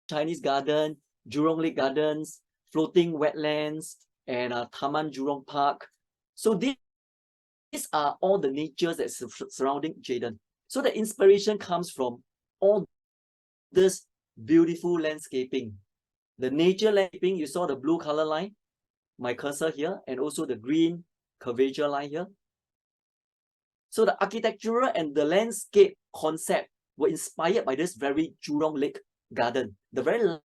Chinese Garden, Jurong Lake Gardens, floating wetlands, and Taman Jurong Park. So these are all the natures that surrounding Jayden. So the inspiration comes from all this beautiful landscaping. The nature landscaping, you saw the blue color line, my cursor here, and also the green curvature line here. So the architectural and the landscape concept were inspired by this very Jurong Lake garden, the very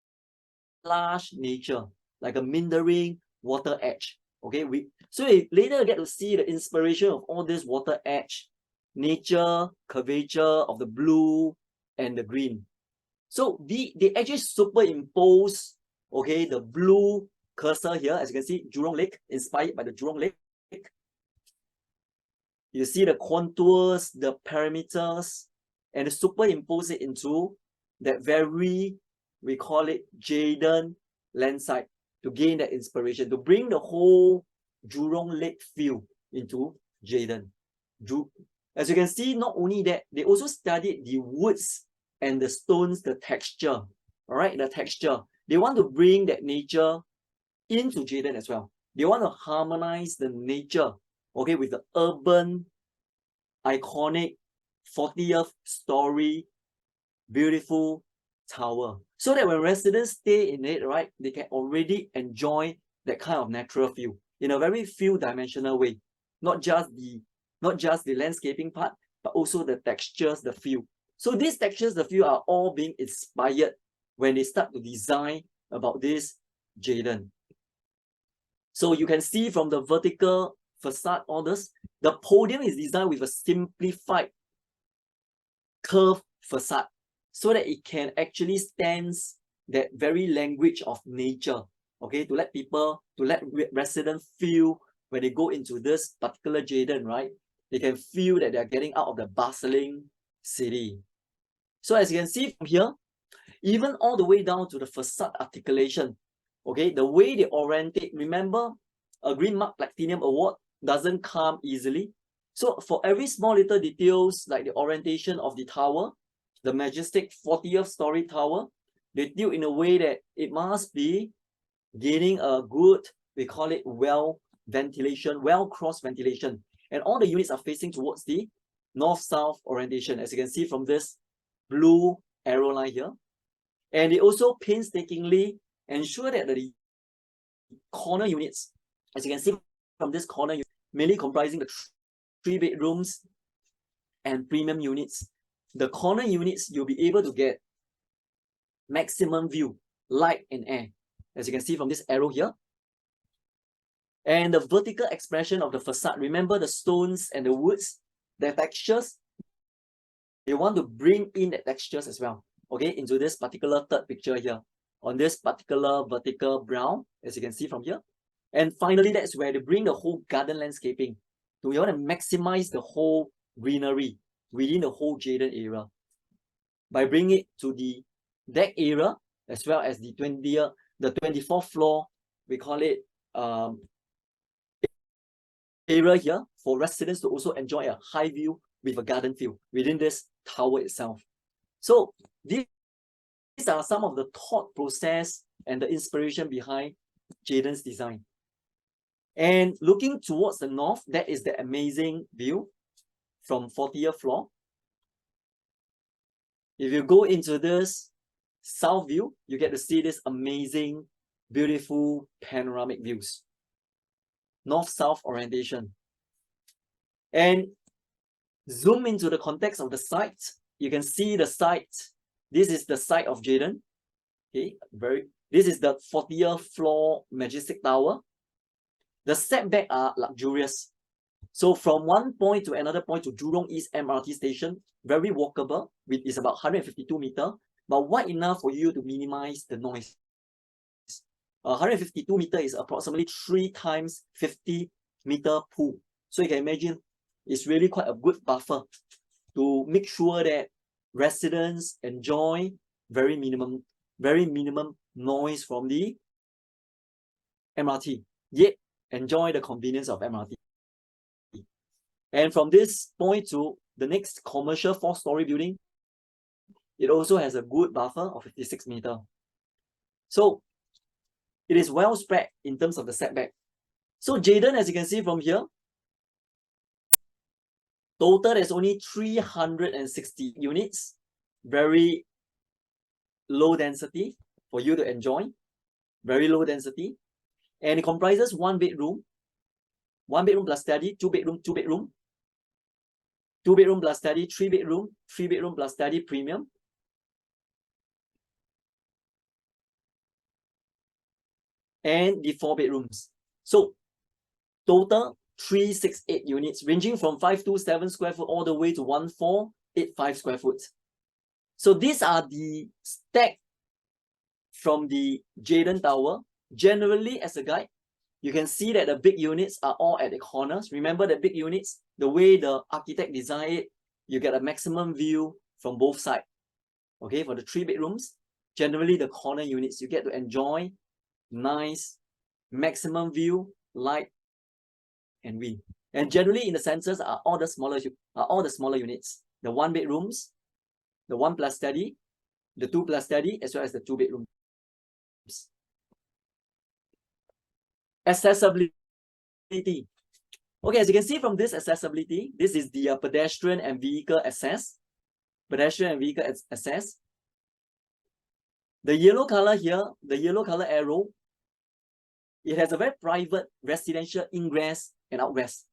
large nature, like a meandering water edge. Okay, so we later get to see the inspiration of all this water edge, nature, curvature of the blue and the green. So they actually superimpose, okay, the blue cursor here, as you can see, Jurong Lake, inspired by the Jurong Lake. You see the contours, the parameters, and superimpose it into that very, we call it Jayden landside, to gain that inspiration, to bring the whole Jurong Lake feel into Jayden. As you can see, not only that, they also studied the woods and the stones, the texture, all right, the texture. They want to bring that nature into Jayden as well. They want to harmonize the nature, okay, with the urban, iconic 40th story, beautiful tower. So that when residents stay in it, right, they can already enjoy that kind of natural feel in a very few-dimensional way. Not just the landscaping part, but also the textures, the feel. So these textures, the feel, are all being inspired when they start to design about this Jayden. So you can see from the vertical facade orders, the podium is designed with a simplified curved facade so that it can actually stand that very language of nature, okay, to let residents feel when they go into this particular Jayden, right, they can feel that they're getting out of the bustling city. So as you can see from here, even all the way down to the facade articulation, okay, the way they orientate, remember, a Green Mark Platinum Award doesn't come easily. So for every small little details, like the orientation of the tower, the majestic 40th story tower, they do in a way that it must be gaining a good, we call it well cross ventilation. And all the units are facing towards the north-south orientation, as you can see from this blue arrow line here. And they also painstakingly ensure that the corner units, as you can see from this corner unit, mainly comprising the 3 bedrooms and premium units, the corner units, you'll be able to get maximum view, light and air, as you can see from this arrow here. And the vertical expression of the facade, remember the stones and the woods, the textures, they want to bring in the textures as well, okay, into this particular third picture here, on this particular vertical brown, as you can see from here. And finally, that's where they bring the whole garden landscaping. So we want to maximize the whole greenery within the whole Jayden area by bringing it to the deck area, as well as the 24th floor, we call it area here for residents to also enjoy a high view with a garden feel within this tower itself. So these are some of the thought process and the inspiration behind Jayden's design. And looking towards the north, that is the amazing view from 40th floor. If you go into this south view, you get to see this amazing, beautiful panoramic views. North-south orientation. And zoom into the context of the site. You can see the site. This is the site of Jayden. Okay, this is the 40th floor majestic tower. The setback are luxurious. So from one point to another point to Jurong East MRT station, very walkable, which is about 152 meters, but wide enough for you to minimize the noise. 152 meters is approximately 3 times 50 meter pool. So you can imagine it's really quite a good buffer to make sure that residents enjoy very minimum noise from the MRT, yet enjoy the convenience of MRT. And from this point to the next commercial 4-story building, it also has a good buffer of 56 meters. So it is well spread in terms of the setback. So Jayden, as you can see from here, total there's only 360 units, very low density for you to enjoy, very low density. And it comprises one bedroom plus study, two bedroom plus study, three bedroom plus study premium. And the 4 bedrooms. So total 368 units, ranging from 527 square foot all the way to 1485 square foot. So these are the stack from the Jayden Tower. Generally, as a guide, you can see that the big units are all at the corners. Remember the big units, the way the architect designed it, you get a maximum view from both sides. Okay, for the 3 bedrooms, generally the corner units, you get to enjoy nice maximum view, light and wind. And generally in the centers are all the smaller units. The 1 bedrooms, the 1 plus study, the 2 plus study, as well as the 2 bedrooms. Accessibility. Okay, as you can see from this accessibility, this is the pedestrian and vehicle access. Pedestrian and vehicle access. The yellow color here, the yellow color arrow, it has a very private residential ingress and outgress.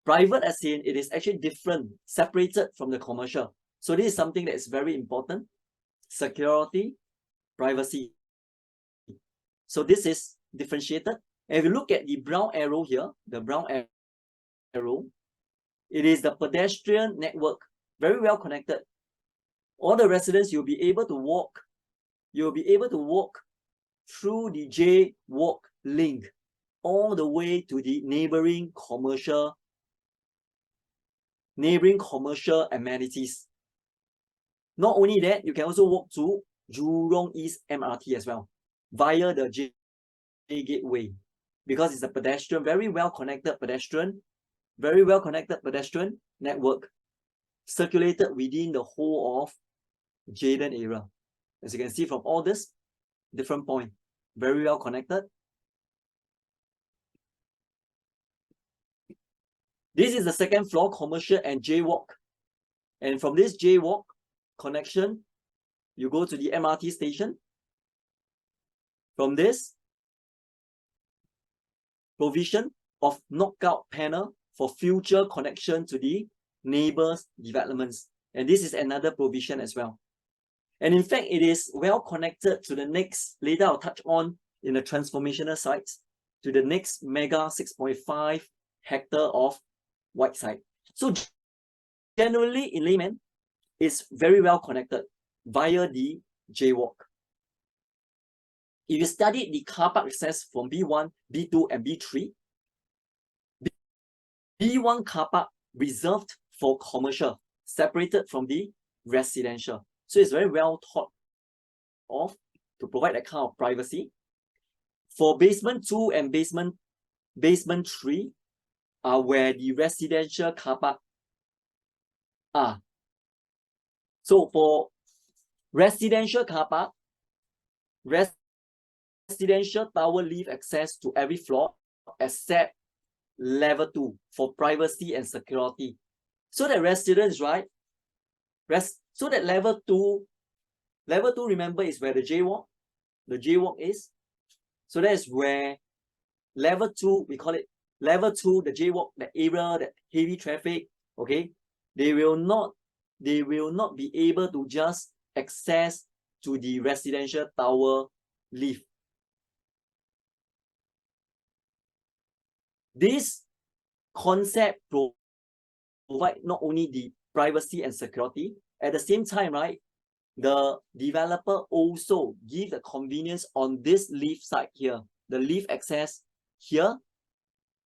Private as in it is actually different, separated from the commercial. So this is something that is very important. Security, privacy. So this is differentiated. And if you look at the brown arrow here, the brown arrow, it is the pedestrian network, very well connected. All the residents, you'll be able to walk through the J-Walk link all the way to the neighboring commercial amenities. Not only that, you can also walk to Jurong East MRT as well via the J Gateway, because it's a pedestrian, very well connected pedestrian network circulated within the whole of Jayden area. As you can see from all this different points, very well connected. This is the second floor, commercial and J-Walk. And from this J-Walk connection, you go to the MRT station. From this, provision of knockout panel for future connection to the neighbors' developments. And this is another provision as well. And in fact, it is well connected to the next, later I'll touch on in the transformational sites, to the next mega 6.5 hectare of white site. So generally in layman, it's very well connected via the J-Walk. If you study the car park access from B1, B2, and B3, B1 car park reserved for commercial, separated from the residential. So it's very well thought of to provide that kind of privacy. For basement 2 and basement 3 are where the residential car park are. So for residential car park, residential tower leave access to every floor except level 2 for privacy and security. So that residents, right? So that level 2, remember, is where the J-Walk is. So that is where level 2, we call it level 2, the J-Walk, the area, that heavy traffic, okay? They will not be able to just access to the residential tower lift. This concept provide not only the privacy and security, at the same time, right, the developer also give the convenience on this lift side here, the lift access here,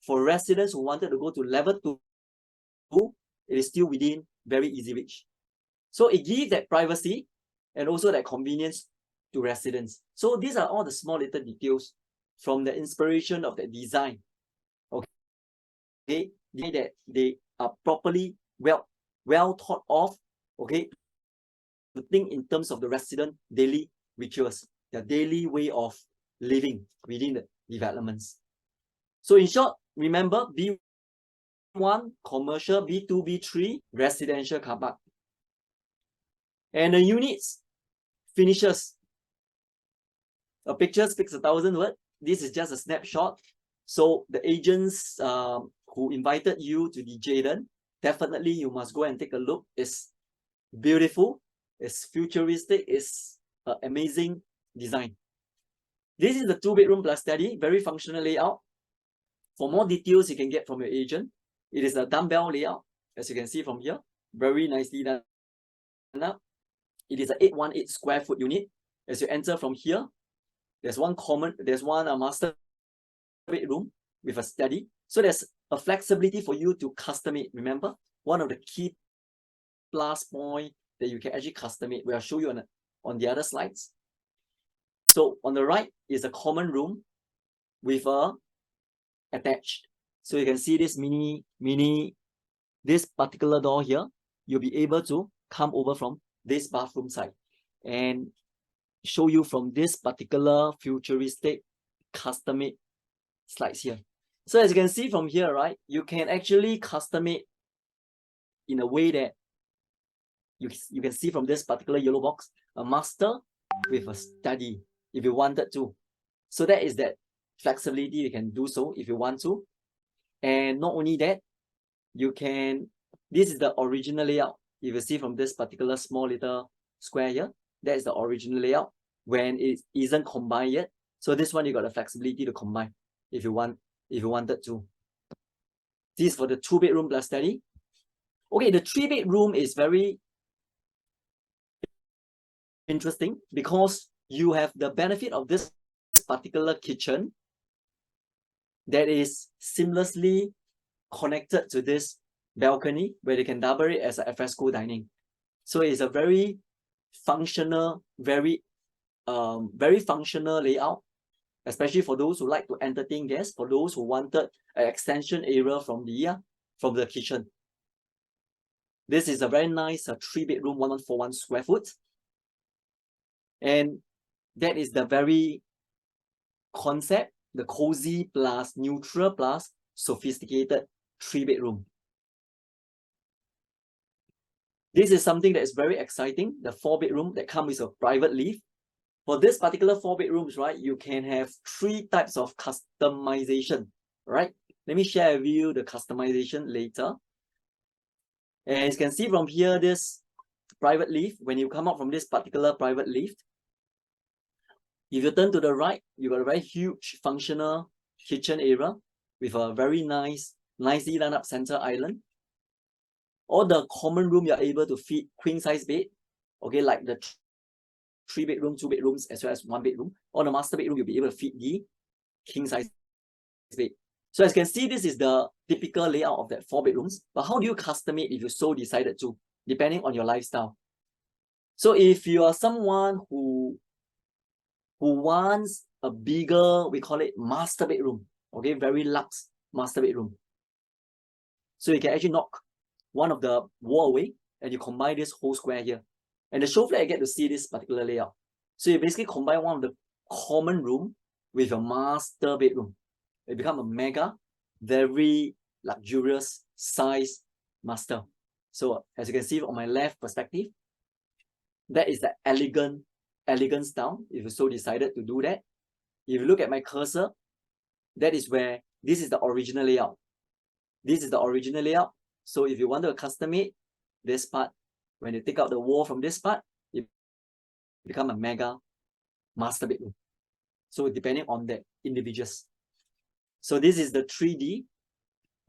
for residents who wanted to go to level 2, it is still within very easy reach. So it gives that privacy and also that convenience to residents. So these are all the small little details from the inspiration of the design. Okay, that they are properly well thought of, okay, to think in terms of the resident daily rituals, their daily way of living within the developments. So in short, remember B1 commercial, B2, B3 residential car park. And the units finishes. A picture speaks 1,000 words. This is just a snapshot. So the agents who invited you to the JLD, definitely you must go and take a look. It's beautiful, it's futuristic, it's an amazing design. This is the 2-bedroom plus study, very functional layout. For more details, you can get from your agent. It is a dumbbell layout, as you can see from here, very nicely done up. It is an 818 square foot unit. As you enter from here, there's one master bedroom with a study. So there's a flexibility for you to custom it. Remember, one of the key plus point that you can actually custom it. We'll show you on the other slides. So on the right is a common room with a attached. So you can see this this particular door here. You'll be able to come over from this bathroom side and show you from this particular futuristic custom-made slides here. So as you can see from here, right, you can actually custom it in a way that you can see from this particular yellow box, a master with a study if you wanted to. So that is that flexibility, you can do so if you want to. And not only that, you can, this is the original layout. If you see from this particular small little square here, that is the original layout when it isn't combined yet. So this one you got the flexibility to combine if you wanted to. This is for the 2-bedroom plus study. Okay, the 3-bedroom is very interesting because you have the benefit of this particular kitchen that is seamlessly connected to this balcony where they can double it as a alfresco dining. So it's a very functional, very functional layout, especially for those who like to entertain guests, for those who wanted an extension area from the kitchen. This is a very nice 3-bedroom, 1141 square foot. And that is the very concept, the cozy plus neutral plus sophisticated 3-bedroom. This is something that is very exciting, the 4-bedroom that comes with a private lift. For this particular 4 bedrooms, right, you can have 3 types of customization, right? Let me share with you the customization later. And as you can see from here, this private lift, when you come out from this particular private lift, if you turn to the right, you got a very huge functional kitchen area with a very nicely done up center island. All the common room, you're able to fit queen size bed, okay, like the 3-bedroom, 2 bedrooms, as well as 1 bedroom. On the master bedroom, you'll be able to fit the king size bed. So as you can see, this is the typical layout of that 4 bedrooms. But how do you custom it if you so decided to, depending on your lifestyle? So if you are someone who wants a bigger, we call it master bedroom, okay, very luxe master bedroom. So you can actually knock one of the wall away and you combine this whole square here. And the show flat, you get to see this particular layout. So you basically combine one of the common room with a master bedroom. It becomes a mega, very luxurious size master. So as you can see on my left perspective, that is the elegant style, if you so decided to do that. If you look at my cursor, that is where this is the original layout. This is the original layout. So if you want to custom it, this part, when you take out the wall from this part, it becomes a mega master bedroom. So depending on the individuals. So this is the 3D,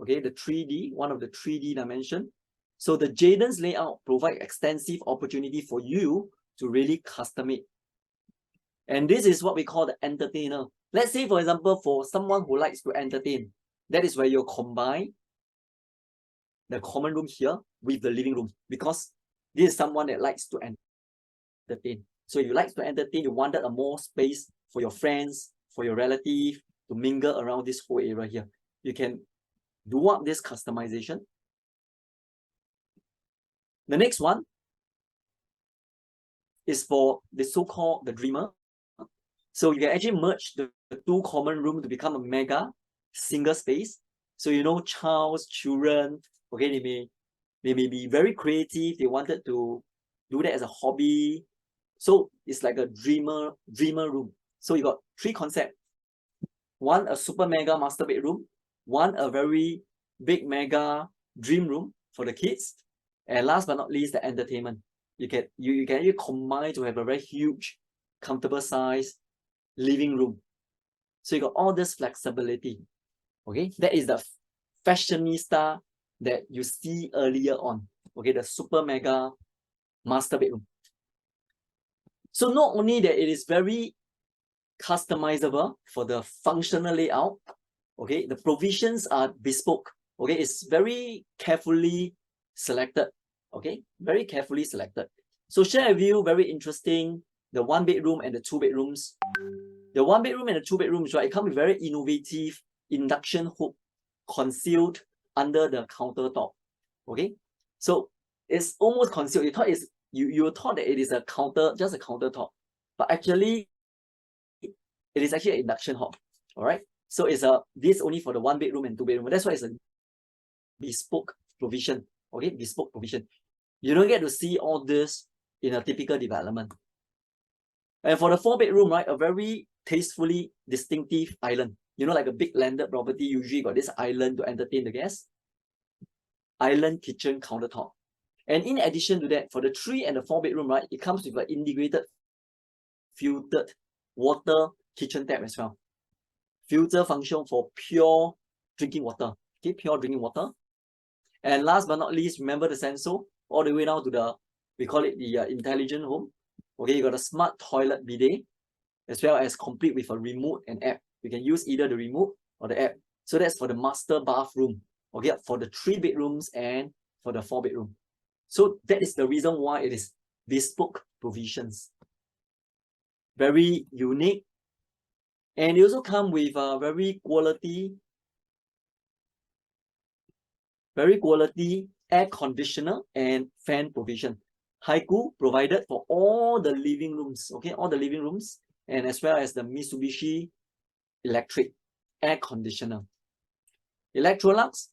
okay, the 3D, one of the 3D dimension. So the JLD's layout provides extensive opportunity for you to really custom it. And this is what we call the entertainer. Let's say, for example, for someone who likes to entertain, that is where you combine the common room here with the living room, because this is someone that likes to entertain. So if you like to entertain, you wanted a more space for your friends, for your relative to mingle around this whole area here. You can do up this customization. The next one is for the so-called the dreamer. So you can actually merge the two common rooms to become a mega single space. So you know, children, okay, they may be very creative. They wanted to do that as a hobby. So it's like a dreamer room. So you got three concepts. One, a super mega master bedroom. One, a very big mega dream room for the kids. And last but not least, the entertainment. You can actually combine to have a very huge, comfortable size living room. So you got all this flexibility. Okay, that is the fashionista that you see earlier on. Okay, the super mega master bedroom. So not only that it is very customizable for the functional layout, okay, the provisions are bespoke. Okay, it's very carefully selected. Okay, very carefully selected. So share with you, very interesting, the one bedroom and the two bedrooms. The one bedroom and the two bedrooms, right, it comes with very innovative induction hook concealed under the countertop. Okay, so it's almost concealed. You thought you thought that it is a just a countertop, but actually it is actually an induction hob. All right, so it's this only for the one bedroom and two bedroom. That's why it's a bespoke provision. Okay, bespoke provision. You don't get to see all this in a typical development. And for the four bedroom, right, a very tastefully distinctive island. You know, like a big landed property usually got this island to entertain the guests. Island kitchen countertop. And in addition to that, for the 3 and the 4 bedroom, right, it comes with an integrated filtered water kitchen tap as well. Filter function for pure drinking water. Okay, pure drinking water. And last but not least, remember the sensor all the way down to the, we call it the intelligent home. Okay, you got a smart toilet bidet, as well as complete with a remote and app. You can use either the remote or the app. So that's for the master bathroom. Okay, for the 3 bedrooms and for the 4 bedroom. So that is the reason why it is bespoke provisions. Very unique. And they also come with a very quality air conditioner and fan provision. Haiku provided for all the living rooms, okay, all the living rooms, and as well as the Mitsubishi electric air conditioner. Electrolux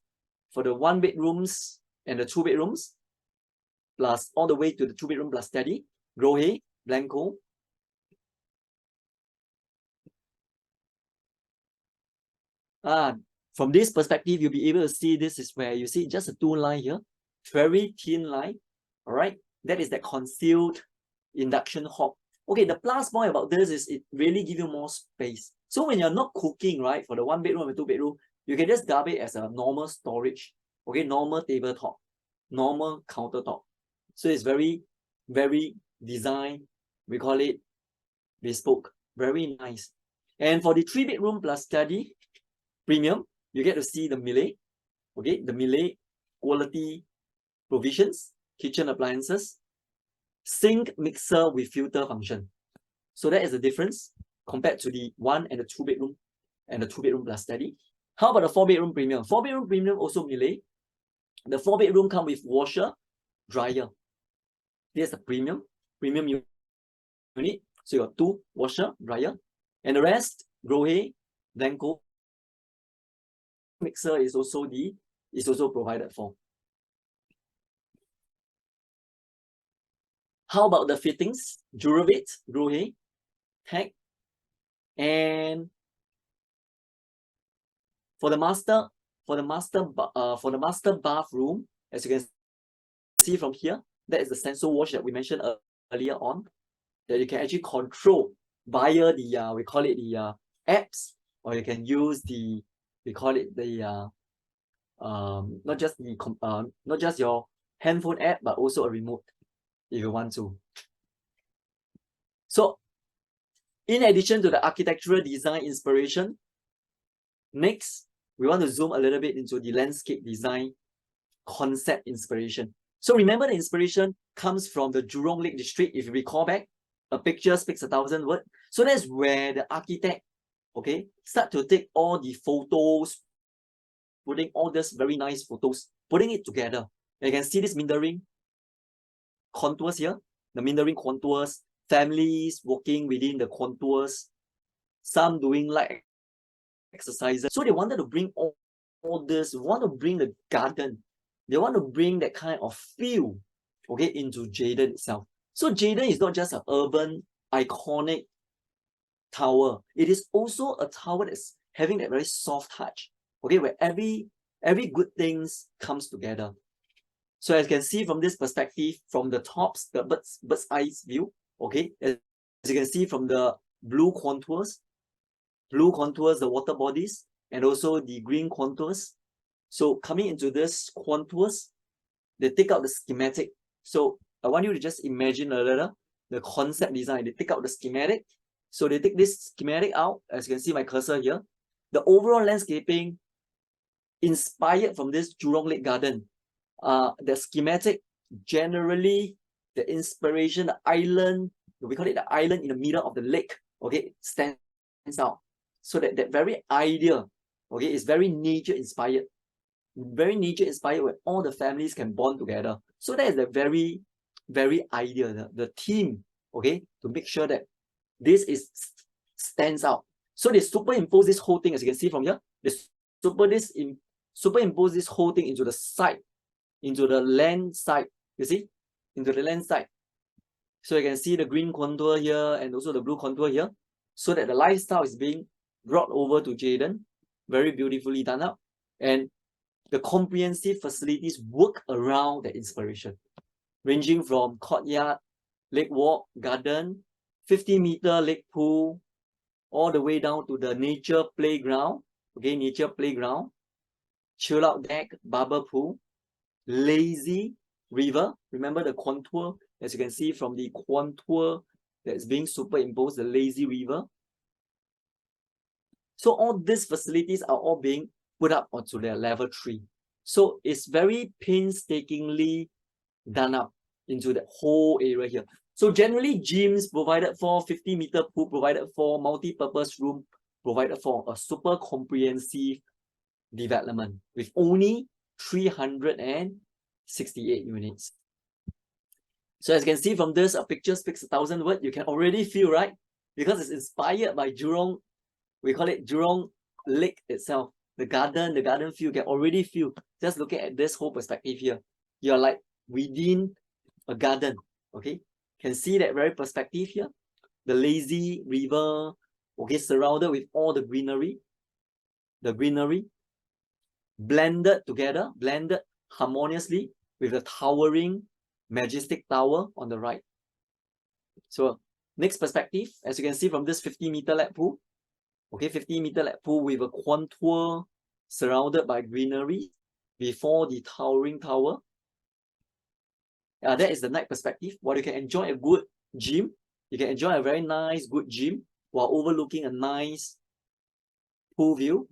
for the 1 bedrooms and the 2 bedrooms, plus all the way to the 2 bedroom plus study, 𝐉'𝐝𝐞𝐧, Blanco. From this perspective, you'll be able to see this is where you see just a 2 line here, very thin line. All right, that is that concealed induction hob. Okay, the plus point about this is it really gives you more space. So when you're not cooking, right, for the 1 bedroom and 2 bedroom, you can just dub it as a normal storage. Okay, normal tabletop, normal countertop. So it's very, very design. We call it bespoke. Very nice. And for the 3 bedroom plus study premium, you get to see the Miele. Okay, the Miele quality provisions, kitchen appliances, sink mixer with filter function. So that is the difference compared to the 1 and the 2 bedroom and the 2 bedroom plus study. How about the 4 bedroom premium? 4 bedroom premium also Miele. The 4 bedroom come with washer, dryer. Here's the premium unit. So you got 2 washer, dryer, and the rest 𝐉'𝐝𝐶, Blanco. Mixer is also provided for. How about the fittings? Duravit, 𝐉'𝐝𝐶, tag, and for the master bathroom, as you can see from here, that is the sensor wash that we mentioned earlier on, that you can actually control via the we call it the apps, or you can use the, we call it the not just your handphone app, but also a remote if you want to. So in addition to the architectural design inspiration, next we want to zoom a little bit into the landscape design concept inspiration. So remember, the inspiration comes from the Jurong Lake District. If you recall back, a picture speaks 1,000 words. So that's where the architect, okay, start to take all the photos, putting all these very nice photos, putting it together. And you can see this meandering contours here, the meandering contours, families walking within the contours, some doing light exercises. So they wanted to bring all this, want to bring the garden, they want to bring that kind of feel, okay, into Jadon itself. So Jadon is not just an urban, iconic tower. It is also a tower that's having that very soft touch, okay, where every good things comes together. So as you can see from this perspective, from the tops, the bird's eye view, okay, as you can see from the blue contours, the water bodies, and also the green contours. So coming into this contours, they take out the schematic. So I want you to just imagine a little the concept design. They take out the schematic. So they take this schematic out, as you can see my cursor here. The overall landscaping inspired from this Jurong Lake Garden. The schematic, generally, the inspiration, the island, we call it the island in the middle of the lake, okay, stands out. So that very idea, okay, is very nature inspired. Very nature inspired where all the families can bond together. So that is the very, very idea, the theme, okay, to make sure that this stands out. So they superimpose this whole thing, as you can see from here, they superimpose this whole thing into the side, into the land side, you see, into the land side. So you can see the green contour here and also the blue contour here, so that the lifestyle is being brought over to Jadon, very beautifully done up, and the comprehensive facilities work around the inspiration, ranging from courtyard, lake walk, garden, 50-meter lake pool, all the way down to the nature playground, okay, nature playground, chill out deck, barber pool, lazy river. Remember the contour, as you can see from the contour that's being superimposed, the lazy river. So all these facilities are all being put up onto their level 3. So it's very painstakingly done up into the whole area here. So generally gyms provided for, 50-meter pool provided for, multi-purpose room provided for, a super comprehensive development with only 368 units. So as you can see from this, a picture speaks 1,000 words. You can already feel, right? Because it's inspired by Jurong, we call it Jurong Lake itself. The garden feel, you can already feel, just looking at this whole perspective here. You're like within a garden, okay? Can see that very perspective here. The lazy river, okay, surrounded with all the greenery. The greenery blended together, blended harmoniously with the towering, majestic tower on the right. So next perspective, as you can see from this 50-meter lap pool, okay, 50-meter lap pool with a contour surrounded by greenery before the towering tower. That is the night perspective. While you can enjoy a good gym, you can enjoy a very nice, good gym while overlooking a nice pool view.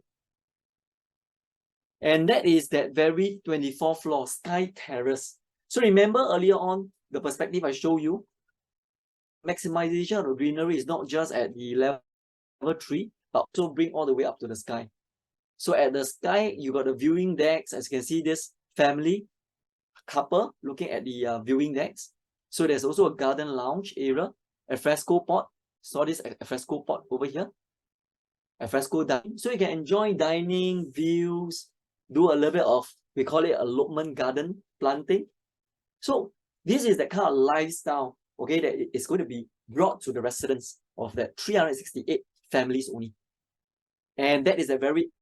And that is that very 24th floor, Sky Terrace. So remember earlier on, the perspective I showed you, maximization of the greenery is not just at the level 3, but also bring all the way up to the sky. So at the sky, you got the viewing decks. As you can see, this family couple looking at the viewing decks. So there's also a garden lounge area, a fresco pot. Saw this fresco pot over here. A fresco dining. So you can enjoy dining, views, do a little bit of, we call it a elopement garden planting. So this is the kind of lifestyle, okay, that is going to be brought to the residents of that 368 families only. And that is a very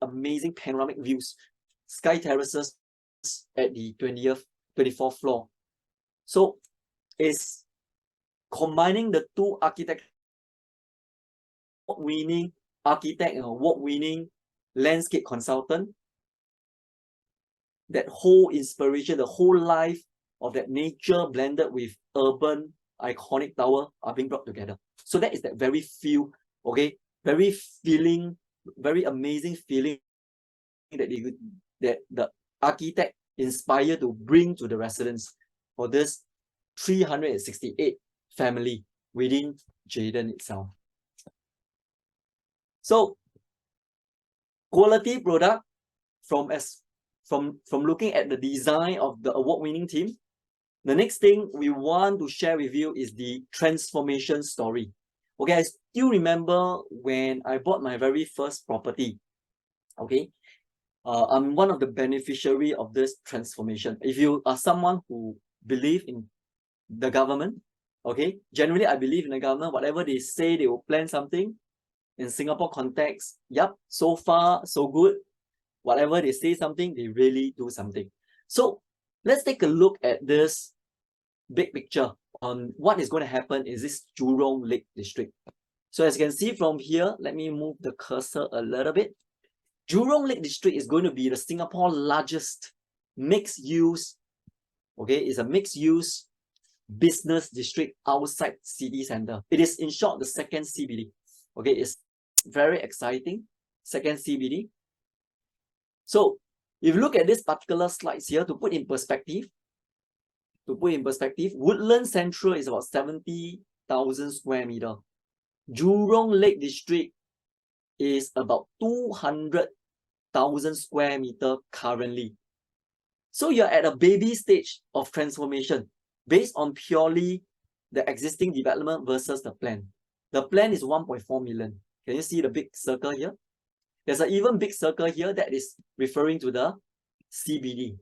amazing panoramic views, sky terraces at the 24th floor. So it's combining the two architect, award-winning architect and award-winning landscape consultant. That whole inspiration, the whole life of that nature blended with urban iconic tower are being brought together. So that is that very feel, okay, very feeling, very amazing feeling that the architect inspired to bring to the residents for this 368 family within Jadon itself. So quality product from looking at the design of the award-winning team. The next thing we want to share with you is the transformation story. Okay, I still remember when I bought my very first property. Okay, I'm one of the beneficiary of this transformation. If you are someone who believe in the government, okay, generally I believe in the government. Whatever they say, they will plan something. In Singapore context, yep, so far so good. Whatever they say something, they really do something. So let's take a look at this big picture on what is going to happen in this Jurong Lake District. So as you can see from here, let me move the cursor a little bit. Jurong Lake District is going to be the Singapore largest mixed use, okay, it's a mixed use business district outside city center. It is in short the second CBD. Okay, it's very exciting, second CBD. So if you look at this particular slides here, to put in perspective, Woodland Central is about 70,000 square meter. Jurong Lake District is about 200,000 square meter currently. So you're at a baby stage of transformation based on purely the existing development versus the plan. The plan is 1.4 million. Can you see the big circle here? There's an even big circle here that is referring to the CBD.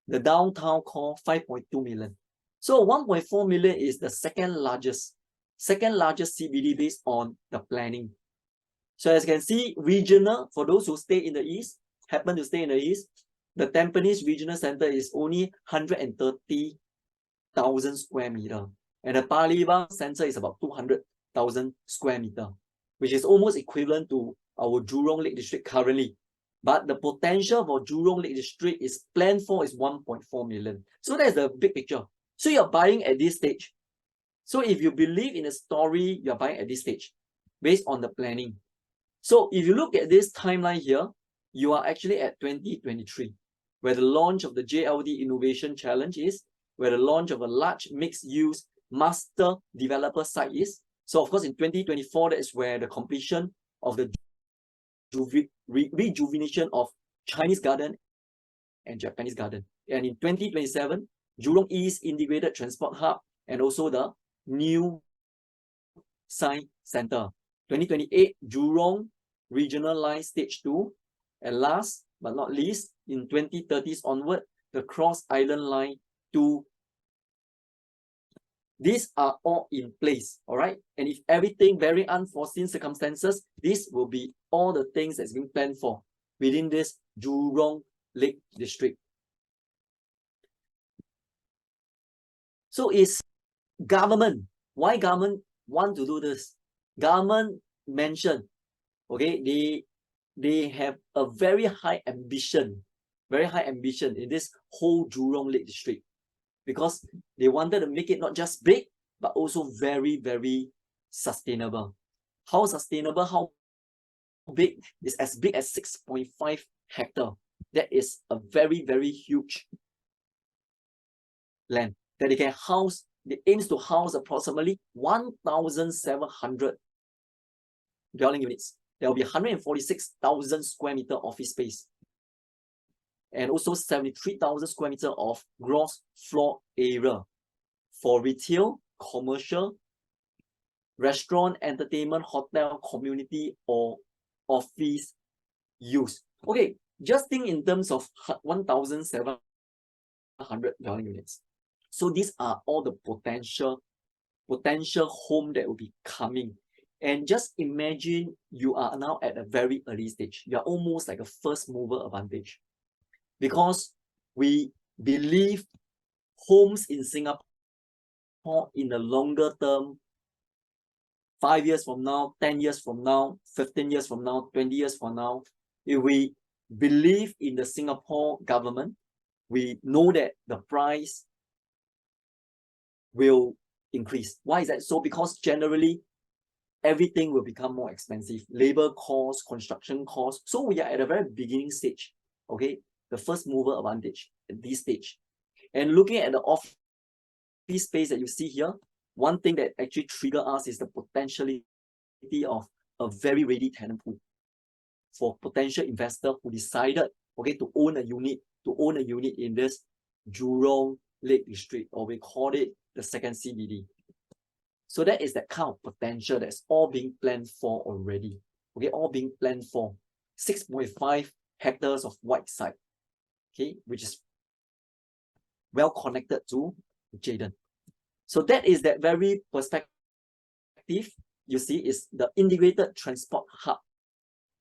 The downtown core, 5.2 million. So 1.4 million is the second largest CBD based on the planning. So as you can see, regional, for those who stay in the east, happen to stay in the east, the Tampines Regional Center is only 130,000 square meter. And the Palembang Center is about 200,000 square meter, which is almost equivalent to our Jurong Lake District currently. But the potential for Jurong Lake District is planned for is 1.4 million. So that's the big picture. So you're buying at this stage. So if you believe in a story, you're buying at this stage based on the planning. So if you look at this timeline here, you are actually at 2023, where the launch of the JLD Innovation Challenge is, where the launch of a large mixed-use master developer site is. So of course, in 2024, that is where the completion of the rejuvenation of Chinese Garden and Japanese Garden. And in 2027, Jurong East Integrated Transport Hub and also the new Science Center. 2028, Jurong Regional Line Stage 2. And last but not least, in 2030s onward, the Cross Island Line 2. These are all in place, all right? And if everything, very unforeseen circumstances, this will be all the things that's being planned for within this Jurong Lake District. So is government, why government want to do this? Government mentioned, okay, they have a very high ambition in this whole Jurong Lake District, because they wanted to make it not just big, but also very, very sustainable. How sustainable? How big? Is as big as 6.5 hectare. That is a very, very huge land that they can house. It aims to house approximately 1,700 dwelling units. There will be 146,000 square meter office space, and also 73,000 square meter of gross floor area for retail, commercial, restaurant, entertainment, hotel, community, or office use. Okay, just think in terms of 1,700 dwelling units. So these are all the potential home that will be coming. And just imagine you are now at a very early stage. You are almost like a first mover advantage, because we believe homes in Singapore in the longer term, 5 years from now, 10 years from now, 15 years from now, 20 years from now, if we believe in the Singapore government, we know that the price will increase. Why is that so? Because generally, everything will become more expensive. Labor costs, construction costs. So we are at a very beginning stage, okay? The first mover advantage at this stage. And looking at the office space that you see here, one thing that actually trigger us is the potentiality of a very ready tenant pool for potential investor who decided, okay, to own a unit in this Jurong Lake District, or we call it the second CBD. So that is that kind of potential that's all being planned for already. Okay, all being planned for. 6.5 hectares of white site, okay, which is well connected to JLD. So that is that very perspective. You see, is the integrated transport hub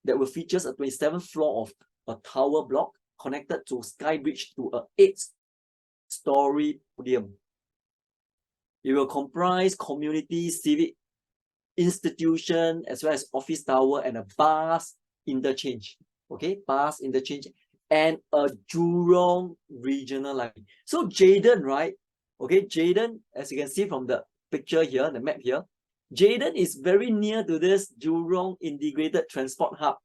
that will features a 27th floor of a tower block connected to Sky Bridge to a 8-story podium. It will comprise community, civic institution, as well as office tower and a bus interchange. Okay, bus interchange and a Jurong regional line. So JLD, right? Okay, JLD, as you can see from the picture here, the map here, JLD is very near to this Jurong integrated transport hub.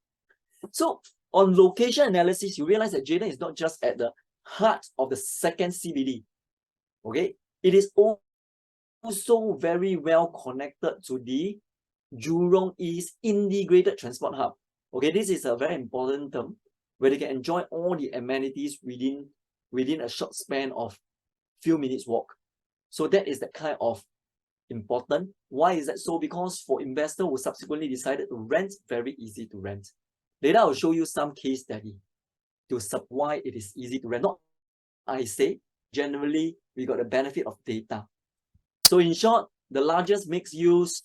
So on location analysis, you realize that JLD is not just at the heart of the second CBD. Okay, it is also very well connected to the Jurong East integrated transport hub. Okay, this is a very important term where they can enjoy all the amenities within a short span of few minutes walk. So that is that kind of important. Why is that so? Because for investors who subsequently decided to rent, very easy to rent. Later I'll show you some case study to why it is easy to rent. Not I say, generally we got the benefit of data. So in short, the largest mixed-use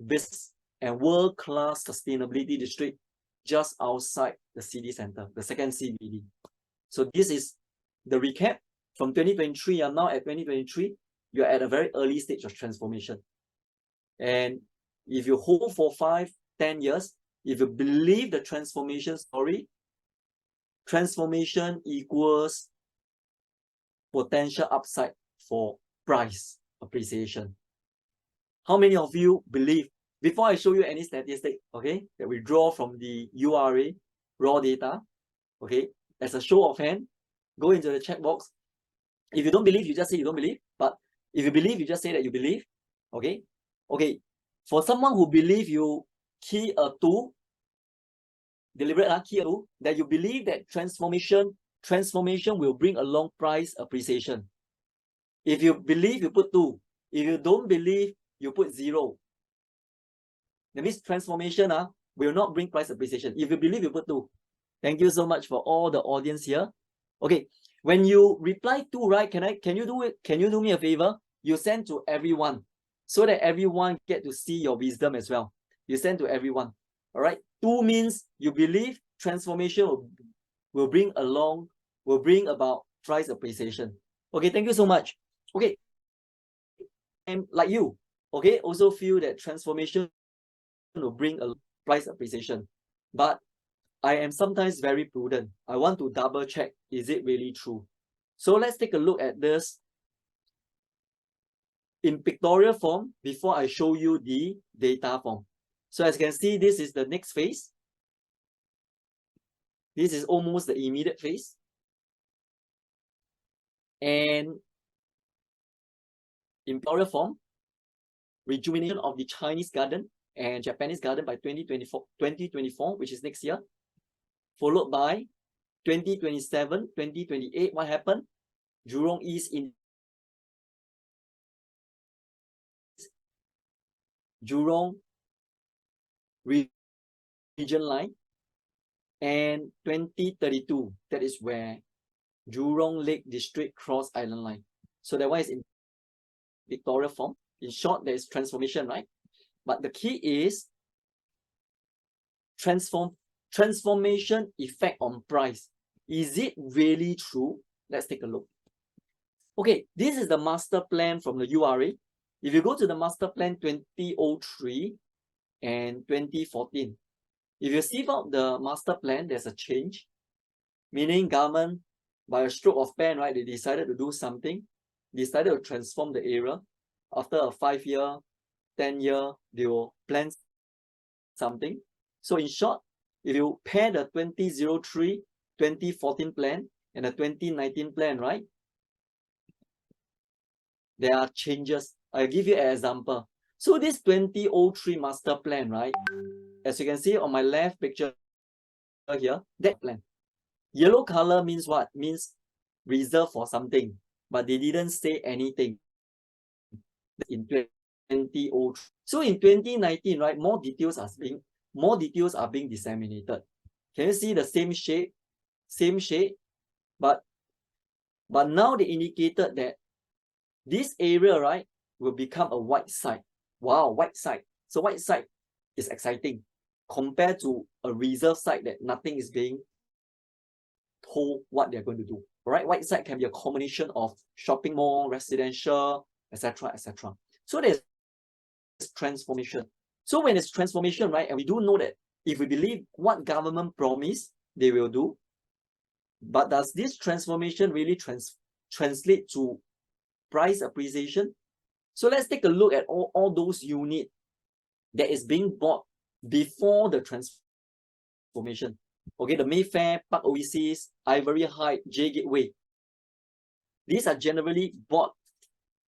business and world-class sustainability district just outside the city center, the second CBD. So this is the recap from 2023. I'm now at 2023. You're at a very early stage of transformation. And if you hold for 5, 10 years, if you believe the transformation story, transformation equals potential upside for price appreciation. How many of you believe, before I show you any statistic, okay, that we draw from the URA, raw data, okay, as a show of hand, go into the chat box. If you don't believe, you just say you don't believe. But if you believe, you just say that you believe. Okay? Okay. For someone who believe, you key a 2, deliberate key a 2, that you believe that transformation will bring along price appreciation. If you believe, you put 2. If you don't believe, you put 0. That means transformation will not bring price appreciation. If you believe, you put 2. Thank you so much for all the audience here. Okay, when you reply 2, right? Can you do it? Can you do me a favor? You send to everyone so that everyone get to see your wisdom as well. You send to everyone. All right. 2 means you believe transformation will bring about price appreciation. Okay, thank you so much. Okay, and like you, okay, also feel that transformation will bring a price appreciation, but I am sometimes very prudent. I want to double check, is it really true? So let's take a look at this in pictorial form before I show you the data form. So as you can see, this is the next phase. This is almost the immediate phase. And in pictorial form, rejuvenation of the Chinese garden and Japanese garden by 2024, which is next year, followed by 2027, 2028. What happened? Jurong East in Jurong region line, and 2032, that is where Jurong Lake District Cross Island line. So that one is in pictorial form. In short, there is transformation, right? But the key is transformation effect on price. Is it really true? Let's take a look. Okay, this is the master plan from the URA. If you go to the master plan 2003 and 2014, if you see out the master plan, there's a change, meaning government, by a stroke of pen, right, they decided to do something, decided to transform the area. After a 5-year, 10-year, they will plan something. So in short, if you pair the 2003, 2014 plan and the 2019 plan, right, there are changes. I'll give you an example. So this 2003 master plan, right, as you can see on my left picture here, that plan. Yellow color means what? Means reserved for something, but they didn't say anything. In 2003. So in 2019, right, more details are being disseminated. Can you see the same shape? But now they indicated that this area, right, will become a white site. Wow, white site. So white site is exciting compared to a reserve site that nothing is being told what they're going to do. Right? White site can be a combination of shopping mall, residential, etc., etc. So there's transformation. So when it's transformation, right, and we do know that if we believe what government promised they will do, but does this transformation really translate to price appreciation? So let's take a look at all those units that is being bought before the transformation. Okay, the Mayfair, Park Oasis, Ivory Heights, J Gateway. These are generally bought,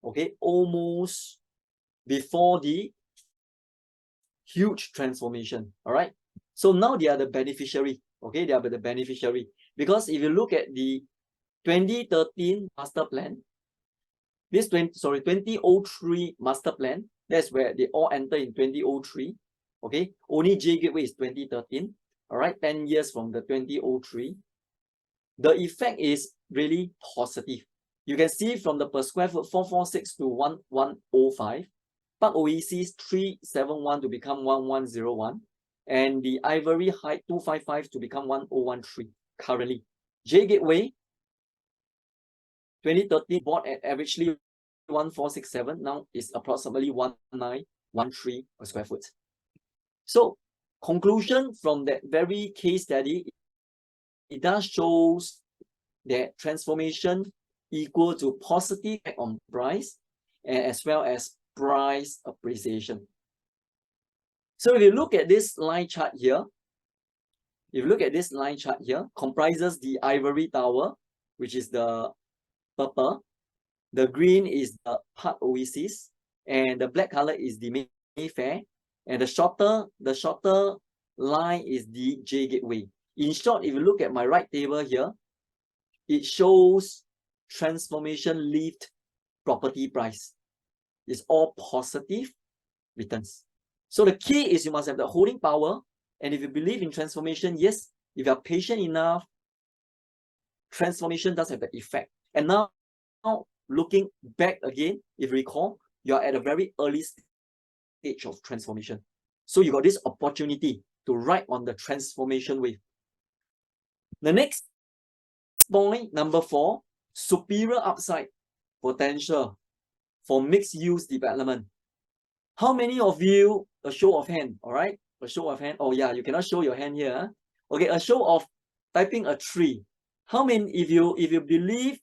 okay, almost before the huge transformation. All right. So now they are the beneficiary. Okay, they are the beneficiary. Because if you look at the 2013 master plan, this 2003 master plan, that's where they all enter in 2003. Okay, only J Gateway is 2013. All right, 10 years from the 2003. The effect is really positive. You can see from the per square foot 446 to 1105, Park Oasis 371 to become 1101, and the Ivory Heights 255 to become 1013 currently. J Gateway 2013 bought at averagely 1467, now is approximately 1913 per square foot. So conclusion from that very case study, it does shows that transformation equal to positive effect on price and as well as price appreciation. So if you look at this line chart here, comprises the Ivory Tower, which is the purple, the green is the Park Oasis, and the black color is the Mayfair, and the shorter line is the J Gateway. In short, if you look at my right table here, it shows transformation lift property price. It's all positive returns. So the key is you must have the holding power, and if you believe in transformation, yes, if you are patient enough, transformation does have the effect. And now looking back again, if you recall, you are at a very early stage of transformation. So you got this opportunity to ride on the transformation wave. The next point, number 4, superior upside potential for mixed-use development. How many of you, a show of hand, all right? A show of hand. Oh yeah, you cannot show your hand here. Huh? Okay, a show of typing a 3. How many, if you believe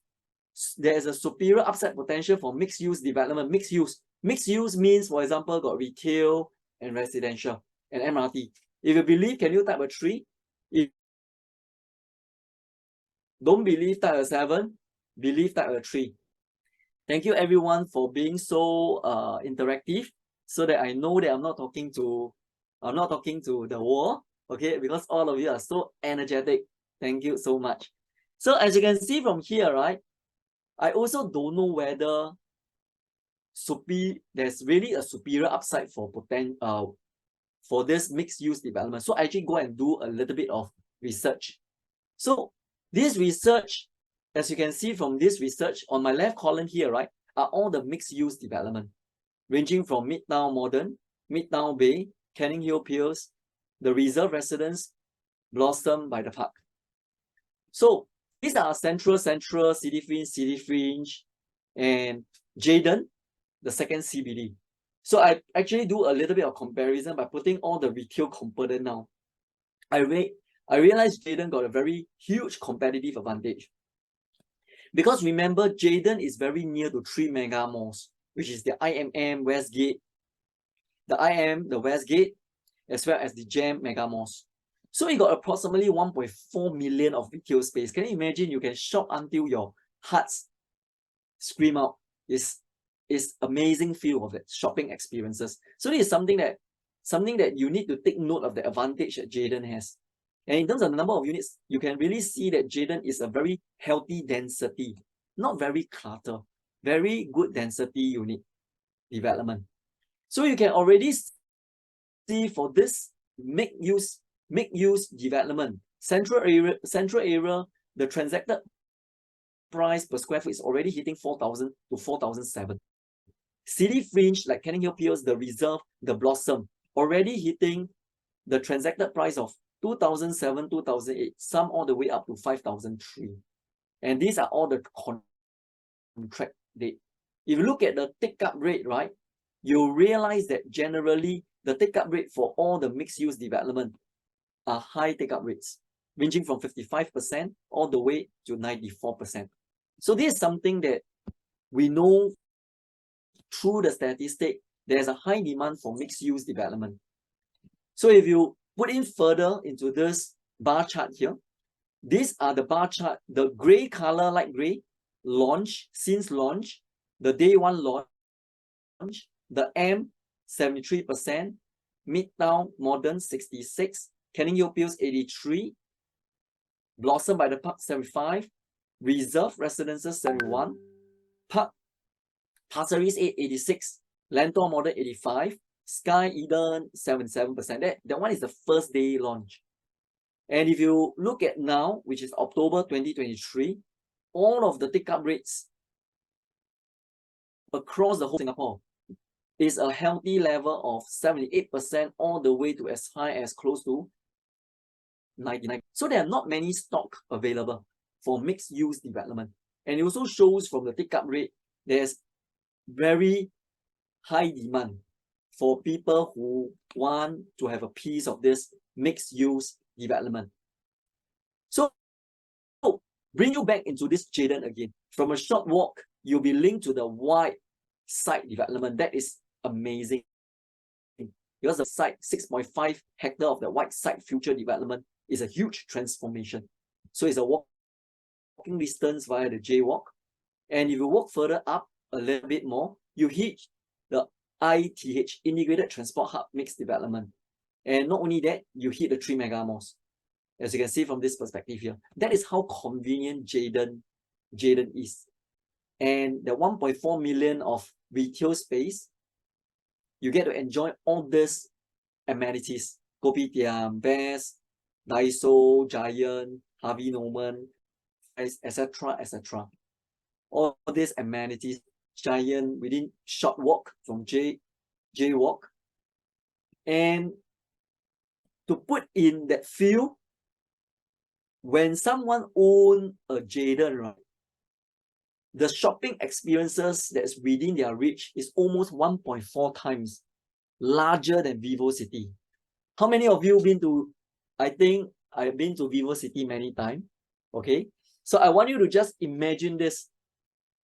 there is a superior upside potential for mixed-use development? Mixed use means, for example, got retail and residential and MRT. If you believe, can you type a 3? If don't believe, type a 7. Believe, type a 3. Thank you everyone for being so interactive, so that I know that I'm not talking to the wall, okay? Because all of you are so energetic. Thank you so much. So as you can see from here, right, I also don't know whether there's really a superior upside for this mixed-use development. So I actually go and do a little bit of research. So this research, as you can see from this research, on my left column here, right, are all the mixed-use development, ranging from Midtown Modern, Midtown Bay, Canning Hill Piers, the Reserve Residence, Blossom by the Park. So these are Central, City Fringe, and Jayden, the second CBD. So I actually do a little bit of comparison by putting all the retail component now. I realized Jayden got a very huge competitive advantage. Because remember, Jayden is very near to 3 mega malls, which is the IMM, Westgate, the Westgate, as well as the GEM mega malls. So you got approximately 1.4 million of retail space. Can you imagine? You can shop until your hearts scream out. It's amazing feel of it, shopping experiences. So this is something that you need to take note of, the advantage that Jayden has. And in terms of the number of units, you can really see that Jayden is a very healthy density, not very clutter, very good density unit development. So you can already see for this mixed use development, central area, the transacted price per square foot is already hitting 4,000 to 4,007. City fringe like Canning Hill Piers, the Reserve, the Blossom, already hitting the transacted price of 2007, 2008, some all the way up to 5,003. And these are all the contract date. If you look at the take-up rate, right, you realize that generally the take-up rate for all the mixed-use development are high take-up rates, ranging from 55% all the way to 94%. So this is something that we know through the statistic, there's a high demand for mixed-use development. So if you put in further into this bar chart here, these are the bar chart, the gray color, light gray, launch, since launch, the day one launch, the M, 73%, Midtown Modern, 66, Canning Hill Piers, 83, Blossom by the Park, 75, Reserve Residences, 71, Park Pasir Ris, 86, Lentor Modern, 85, Sky Eden, 77%. That one is the first day launch. And if you look at now, which is October 2023, all of the take-up rates across the whole Singapore is a healthy level of 78% all the way to as high as close to 99%. So there are not many stock available for mixed-use development. And it also shows from the take-up rate, there's very high demand for people who want to have a piece of this mixed-use development. So bring you back into this Jayden again. From a short walk, you'll be linked to the wide site development. That is amazing. Because the site, 6.5 hectare of the wide site future development is a huge transformation. So it's a walking distance via the Jaywalk. And if you walk further up a little bit more, you hit the ITH, Integrated Transport Hub Mixed Development. And not only that, you hit the 3 mega malls. As you can see from this perspective here. That is how convenient Jayden is. And the 1.4 million of retail space, you get to enjoy all these amenities. Kopitiam, Best, Daiso, Giant, Harvey Norman, etc., etc. All these amenities, Giant, within short walk from Jaywalk. And to put in that feel, when someone owns a Jayden, right, the shopping experiences that's within their reach is almost 1.4 times larger than VivoCity. How many of you been to, I think I've been to VivoCity many times, okay? So I want you to just imagine this.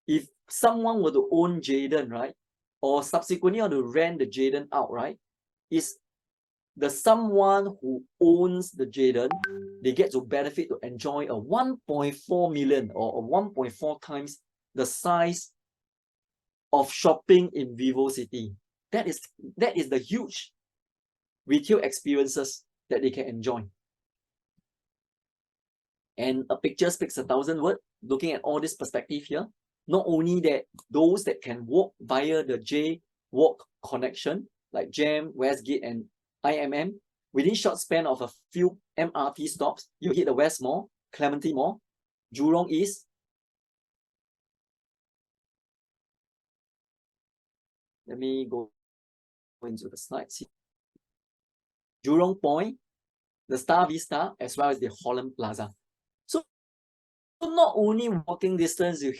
If someone were to own Jayden, right, or subsequently want to rent the Jayden out, right, is the someone who owns the Jayden, they get to benefit to enjoy a 1.4 million or a 1.4 times the size of shopping in VivoCity. That is the huge retail experiences that they can enjoy. And a picture speaks 1,000 words. Looking at all this perspective here, not only that, those that can walk via the J-Walk connection, like JAM, Westgate, and IMM, within short span of a few MRT stops, you hit the West Mall, Clementi Mall, Jurong East. Let me go into the slides here. Jurong Point, the Star Vista, as well as the Holland Plaza. So not only walking distance, you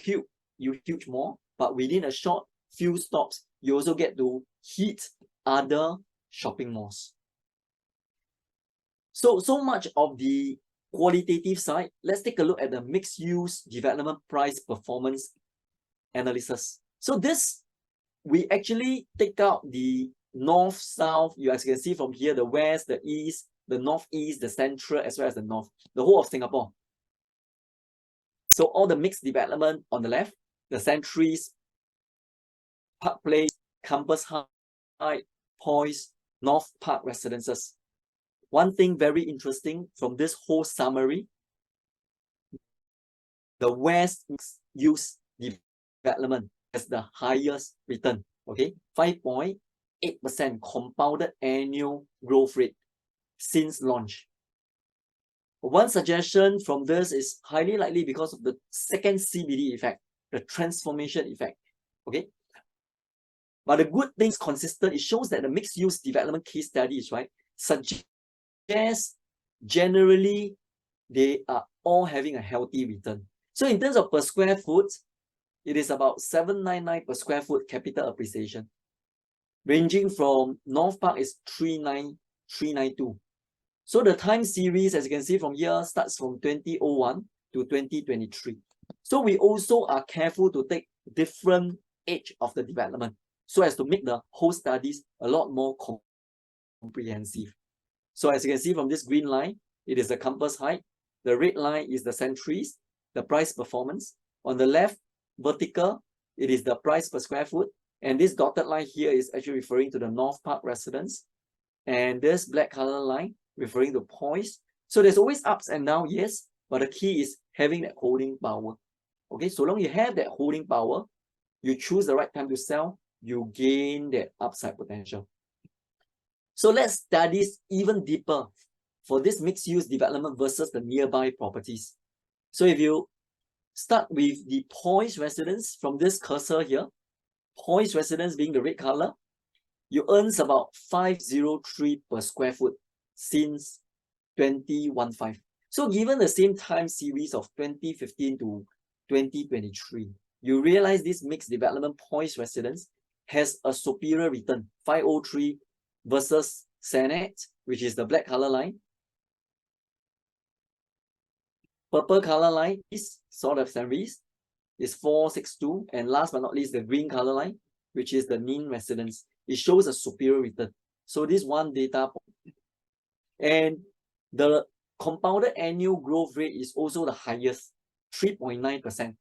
huge mall, but within a short few stops, you also get to hit other shopping malls. So much of the qualitative side. Let's take a look at the mixed-use development price performance analysis. So this, we actually take out the north, south. You guys can see from here, the west, the east, the northeast, the central, as well as the north, the whole of Singapore. So all the mixed development on the left, the Centuries, Park Place, Campus High, Poise, North Park Residences. One thing very interesting from this whole summary, the West mixed-use development has the highest return, okay? 5.8 8% compounded annual growth rate since launch. One suggestion from this is highly likely because of the second CBD effect, the transformation effect. Okay. But the good thing is consistent. It shows that the mixed-use development case studies, right, suggest generally they are all having a healthy return. So in terms of per square foot, it is about 799 per square foot capital appreciation, ranging from North Park is 39392. So the time series, as you can see from here, starts from 2001 to 2023. So we also are careful to take different age of the development so as to make the whole studies a lot more comprehensive. So as you can see from this green line, it is the campus height. The red line is the centuries, the price performance. On the left, vertical, it is the price per square foot. And this dotted line here is actually referring to the North Park residence. And this black color line referring to points. So there's always ups and downs, yes, but the key is having that holding power. Okay, so long you have that holding power, you choose the right time to sell, you gain that upside potential. So let's study even deeper for this mixed-use development versus the nearby properties. So if you start with the Poise residence from this cursor here, Poise residence being the red color, you earn about 503 per square foot since 2015. So given the same time series of 2015 to 2023, you realize this mixed development Poise residence has a superior return, 503 versus Senet, which is the black color line. Purple color line is sort of series is 462, and last but not least, the green color line, which is the Nin residence. It shows a superior return. So this one data point. And the compounded annual growth rate is also the highest, 3.9%.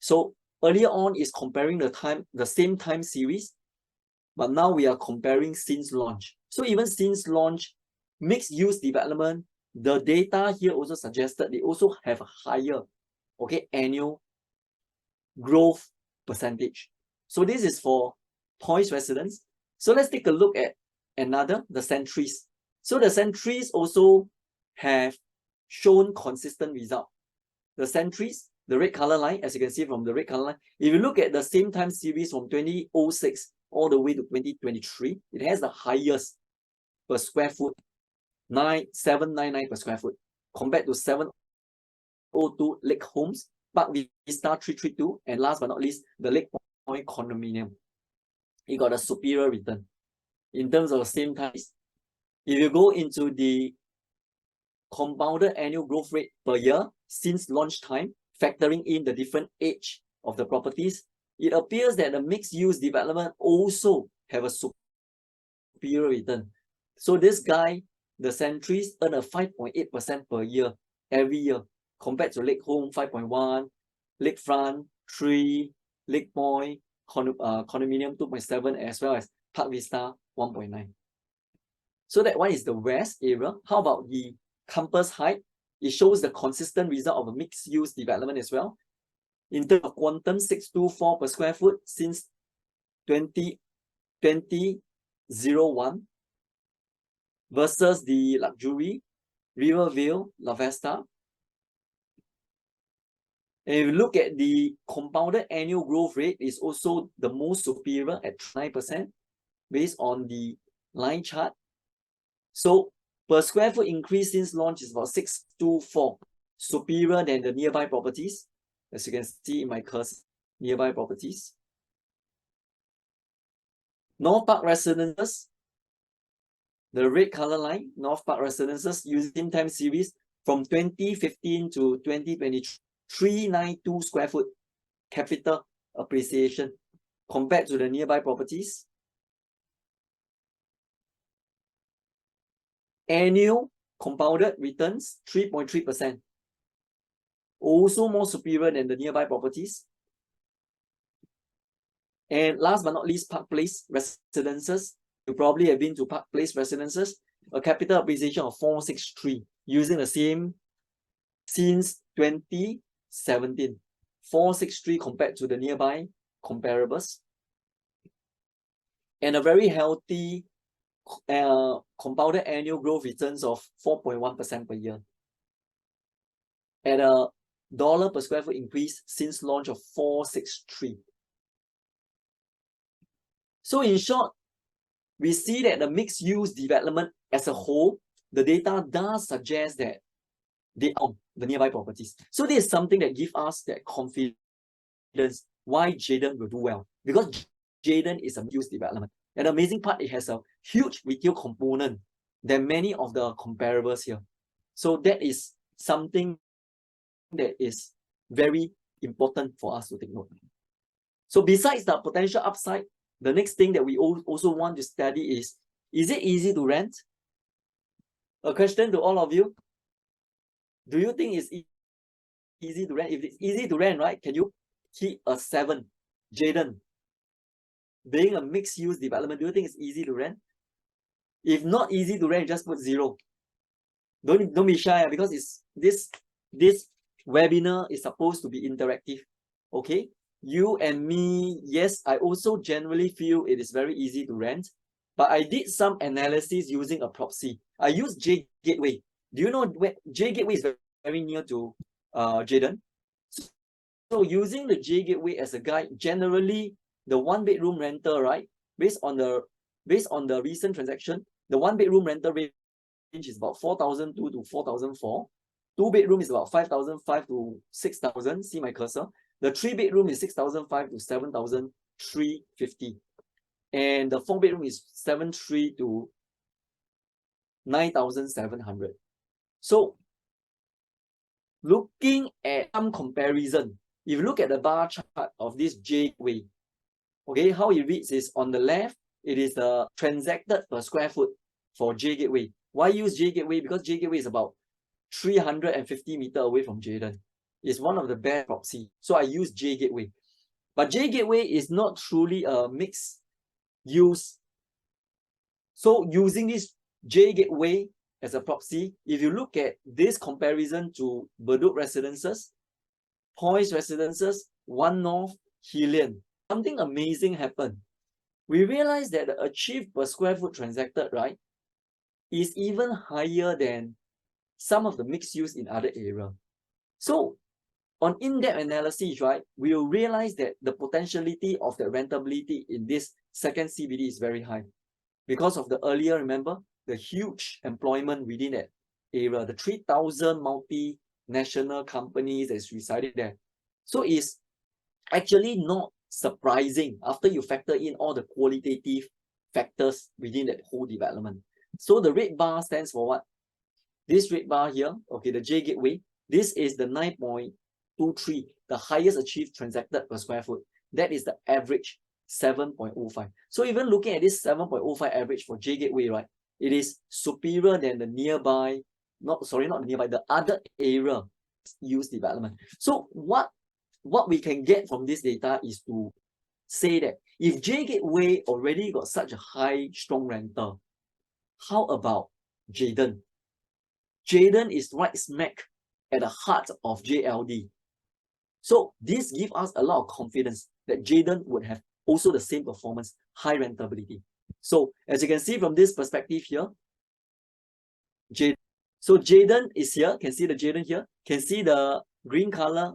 So earlier on is comparing the same time series, but now we are comparing since launch. So even since launch, mixed use development, the data here also suggested they also have a higher, okay, annual growth percentage. So this is for Poise residence. So let's take a look at another, the Centuries. So the Centuries also have shown consistent result. The Centuries, the red color line, as you can see from the red color line, if you look at the same time series from 2006 all the way to 2023, it has the highest per square foot, 799 per square foot, compared to 702 Lake Homes, Park Vista 332, and last but not least, the Lake Point condominium. It got a superior return in terms of the same time. If you go into the compounded annual growth rate per year since launch time, factoring in the different age of the properties, it appears that the mixed-use development also have a superior return. So this guy, the Centuries, earn a 5.8% per year, every year, compared to Lake Home 5.1, Lakefront 3, Lake Point, condominium 2.7, as well as Park Vista 1.9. So that one is the west area. How about the campus height? It shows the consistent result of a mixed-use development as well. In terms of quantum, 624 per square foot since 2001 versus the luxury Rivervale La Vesta. And if you look at the compounded annual growth rate, is also the most superior at 9% based on the line chart. So per square foot increase since launch is about 624, superior than the nearby properties. As you can see in my cursor, nearby properties. North Park residences, the red color line, North Park residences using time series from 2015 to 2023, 392 square foot capital appreciation compared to the nearby properties. Annual compounded returns 3.3%. Also more superior than the nearby properties. And last but not least, Park Place residences. You probably have been to Park Place residences. A capital appreciation of 463 using the same since 2017. 463 compared to the nearby comparables. and a very healthy compounded annual growth returns of 4.1% per year. At a dollar per square foot increase since launch of 463. So in short, we see that the mixed-use development as a whole, the data does suggest that they own the nearby properties. So this is something that gives us that confidence why Jayden will do well. Because Jayden is a mixed-use development. And the amazing part, it has a huge retail component than many of the comparables here. So that is something that is very important for us to take note. So besides the potential upside, the next thing that we also want to study is it easy to rent? A question to all of you. Do you think it's easy to rent? If it's easy to rent, right, can you keep a 7? Jayden, being a mixed-use development, do you think it's easy to rent? If not easy to rent, just put 0. Don't be shy, because it's this webinar is supposed to be interactive. Okay? You and me, yes, I also generally feel it is very easy to rent, but I did some analysis using a proxy. I used J Gateway. Do you know where J Gateway is very near to Jayden? So using the J Gateway as a guide, generally the 1-bedroom rental, right? Based on the recent transaction, the 1-bedroom rental range is about 4,002 to 4,004. 2-bedroom is about 5,005 to 6,000. See my cursor. The 3-bedroom is 6,005 to 7,350. And the 4-bedroom is 7,300 to 9,700. So looking at some comparison, if you look at the bar chart of this J Gateway, okay, how it reads is on the left, it is the transacted per square foot for J Gateway. Why use J Gateway? Because J Gateway is about 350 meters away from Jayden. It's one of the best proxy. So I use J Gateway. But J Gateway is not truly a mixed use. So using this J Gateway as a proxy, if you look at this comparison to Bedok Residences, Poise Residences, One North, Hillian, something amazing happened. We realized that the achieved per square foot transacted, right, is even higher than some of the mixed use in other areas. So on in-depth analysis, right, we will realize that the potentiality of the rentability in this second CBD is very high. Because of the earlier, remember, the huge employment within that area, the 3,000 multinational companies that's resided there. So it's actually not surprising after you factor in all the qualitative factors within that whole development. So the red bar stands for what? This red bar here, okay, the J Gateway, this is the 9.23, the highest achieved transacted per square foot. That is the average 7.05. So even looking at this 7.05 average for J Gateway, right, it is superior than the nearby, not the nearby, the other area use development. So what we can get from this data is to say that if J Gateway already got such a high, strong rental, how about Jayden? Jayden is right smack at the heart of JLD. So this gives us a lot of confidence that Jayden would have also the same performance, high rentability. So as you can see from this perspective here, so Jayden is here. Can see the Jayden here. Can see the green color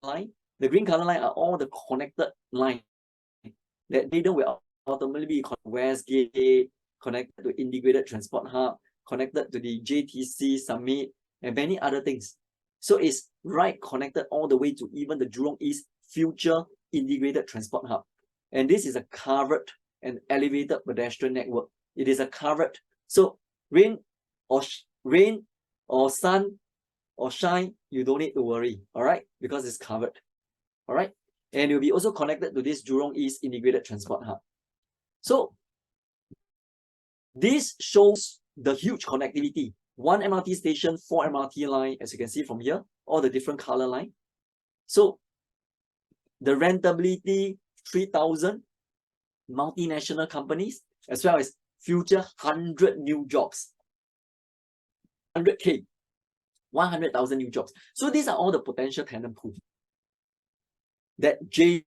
line. The green color line are all the connected lines that Jayden will ultimately be Westgate, connected to integrated transport hub, connected to the JTC Summit, and many other things. So it's right connected all the way to even the Jurong East future integrated transport hub. And this is a covered and elevated pedestrian network. It is a covered. So rain or sun or shine, you don't need to worry, all right? Because it's covered, all right? And you'll be also connected to this Jurong East integrated transport hub. So this shows the huge connectivity. 1 MRT station, 4 MRT line, as you can see from here, all the different color line. So the rentability, 3,000 multinational companies, as well as future 100 new jobs. 100K, 100,000 new jobs. So these are all the potential tenant pool that Jayden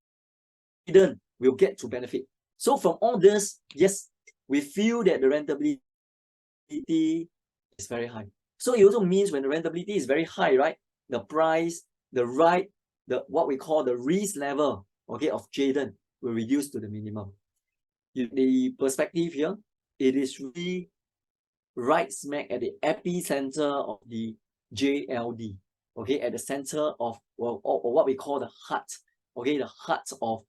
will get to benefit. So from all this, yes, we feel that the rentability is very high. So it also means when the rentability is very high, right? The price, the what we call the risk level, okay, of Jayden will reduce to the minimum. The perspective here, it is really right smack at the epicenter of the JLD, okay, at the center of or what we call the heart, okay, the heart of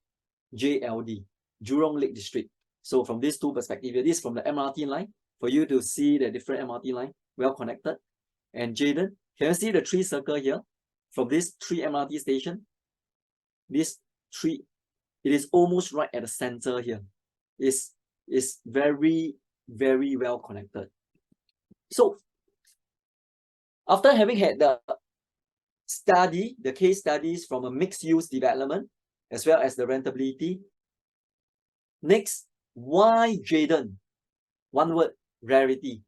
JLD, Jurong Lake District. So from these two perspectives, this is from the MRT line for you to see the different MRT line well connected. And Jayden, can you see the three circle here? From these three MRT station, this three, it is almost right at the center here. It's very, very well connected. So after having had the study, the case studies from a mixed-use development, as well as the rentability, next, why Jayden? One word, rarity.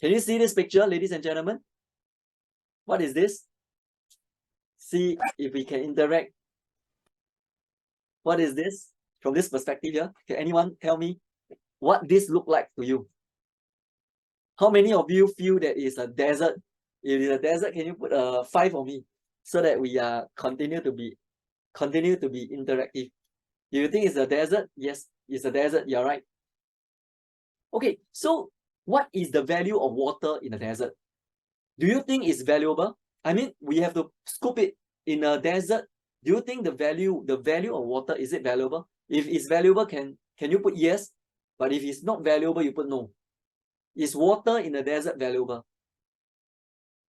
Can you see this picture, ladies and gentlemen? What is this? See if we can interact. What is this? From this perspective here, can anyone tell me what this look like to you? How many of you feel that it's a desert? If it's a desert, can you put a 5 for me so that we continue to be interactive? If you think it's a desert, yes, it's a desert, you're right. Okay, so what is the value of water in a desert? Do you think it's valuable? I mean, we have to scoop it in a desert. Do you think the value of water, is it valuable? If it's valuable, can you put yes? But if it's not valuable, you put no. Is water in the desert valuable?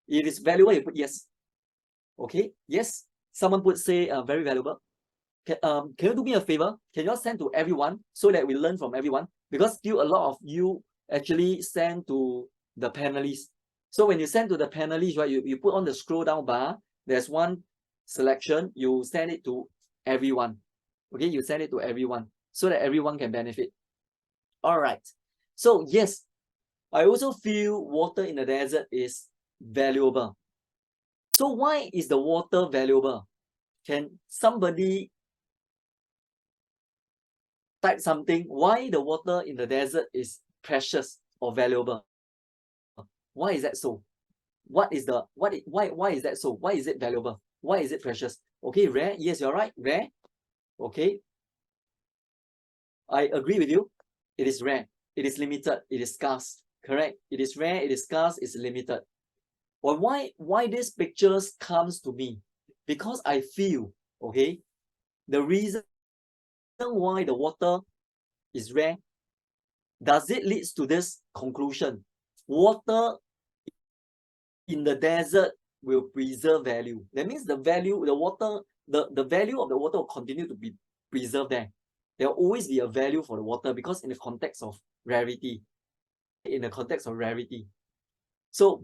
If it's valuable, you put yes. Okay, yes. Someone put say very valuable. Can you do me a favor? Can you all send to everyone so that we learn from everyone? Because still a lot of you actually send to the panelists. So when you send to the panelists, right, you put on the scroll down bar, there's one selection, you send it to everyone. Okay, you send it to everyone so that everyone can benefit. All right. So yes, I also feel water in the desert is valuable. So why is the water valuable? Can somebody type something? Why the water in the desert is precious or valuable? Why is that so? Why is that so? Why is it valuable? Why is it precious? Okay, rare. Yes, you're right. Rare. Okay. I agree with you. It is rare. It is limited. It is scarce. Correct. It is rare. It is scarce. It's limited. Well, why these pictures comes to me? Because I feel, okay, the reason why the water is rare, does it leads to this conclusion? Water in the desert will preserve value. That means the value, the water, the value of the water will continue to be preserved there. There will always be a value for the water because in the context of rarity. In the context of rarity. So,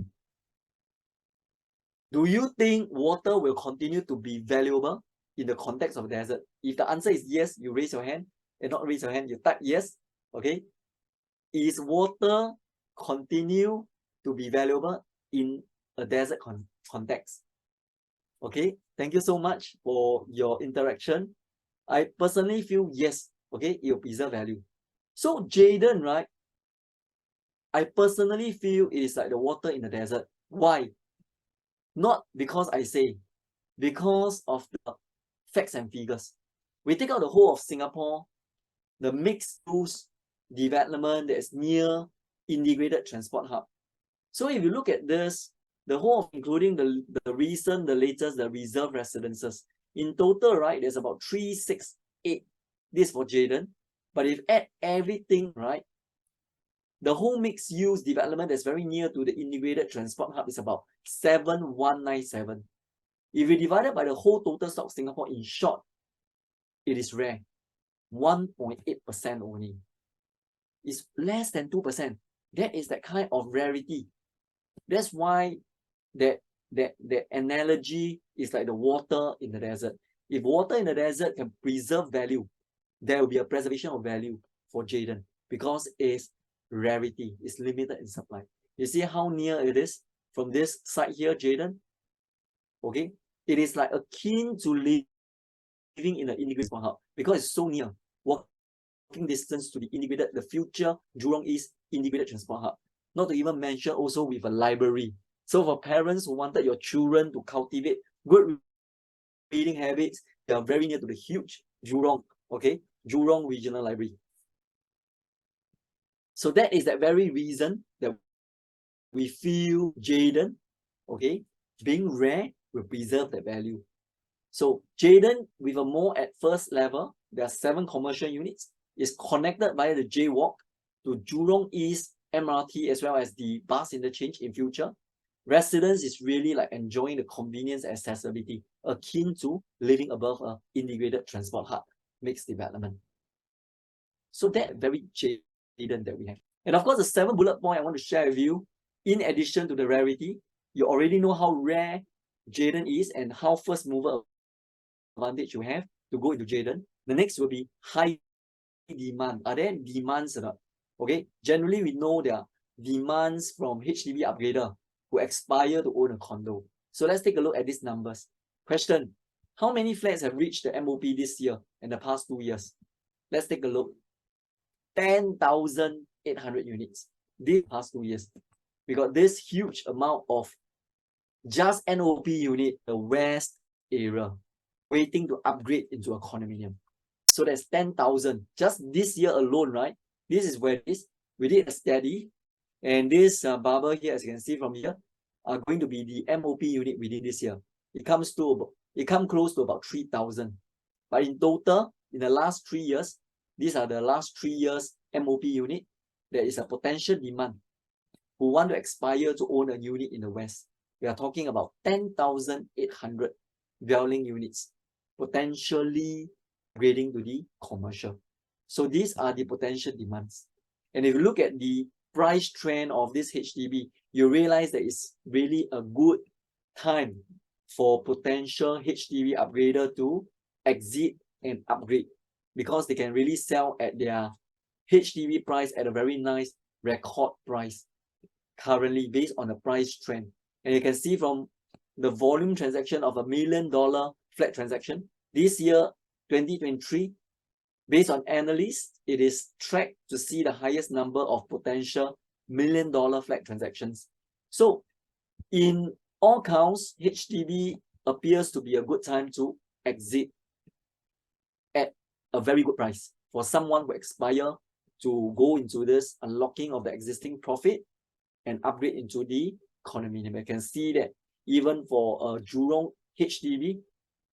do you think water will continue to be valuable in the context of desert? If the answer is yes, you raise your hand. And not raise your hand, you type yes. Okay. Is water continue to be valuable in a desert context? Okay. Thank you so much for your interaction. I personally feel yes. Okay. It will preserve value. So Jayden, right? I personally feel it is like the water in the desert. Why? Not because I say, because of the facts and figures. We take out the whole of Singapore, the mixed use development that is near integrated transport hub. So if you look at this, the whole of including the latest, the reserve residences, in total, right, there's about 368. This for Jayden. But if add everything, right, the whole mixed use development that's very near to the integrated transport hub is about 7197. If you divide it by the whole total stock Singapore, in short, it is rare. 1.8% only. It's less than 2%. That is that kind of rarity. That's why that analogy is like the water in the desert. If water in the desert can preserve value, there will be a preservation of value for Jayden because it's rarity, it's limited in supply. You see how near it is from this side here, Jayden? Okay, it is like akin to living in the integrated hub because it's so near. walking distance to the future Jurong East integrated transport hub. Not to even mention also with a library. So for parents who wanted your children to cultivate good reading habits, they are very near to the huge Jurong, okay, Jurong Regional Library. So that is that very reason that we feel Jayden, okay, being rare will preserve that value. So Jayden with a mall at first level, there are 7 commercial units, is connected via the J-Walk to Jurong East MRT as well as the bus interchange in future. Residents is really like enjoying the convenience and accessibility, akin to living above an integrated transport hub, mixed development. So that very Jayden that we have. And of course, the 7 bullet point I want to share with you, in addition to the rarity, you already know how rare Jayden is and how first mover advantage you have to go into Jayden. The next will be high demand. Are there demands or not? Okay, generally we know there are demands from HDB upgrader who expire to own a condo. So let's take a look at these numbers. Question: how many flats have reached the MOP this year and the past 2 years? Let's take a look. 10,800 units these past 2 years. We got this huge amount of just NOP unit, the west area, waiting to upgrade into a condominium. So that's 10,000 just this year alone, right? This is where it is. We did a study, and this bubble here, as you can see from here, are going to be the MOP unit within this year. It comes close to about 3,000. But in total, in the last 3 years, these are the last 3 years MOP unit. There is a potential demand who want to expire to own a unit in the west. We are talking about 10,800 dwelling units potentially grading to the commercial. So these are the potential demands. And if you look at the price trend of this HDB, you realize that it's really a good time for potential HDB upgrader to exit and upgrade, because they can really sell at their HDB price at a very nice record price currently based on the price trend. And you can see from the volume transaction of $1 million flat transaction this year, 2023, based on analysts, it is tracked to see the highest number of potential $1 million flat transactions. So in all counts, HDB appears to be a good time to exit at a very good price for someone who aspire to go into this unlocking of the existing profit and upgrade into the condominium. You can see that even for a Jurong HDB,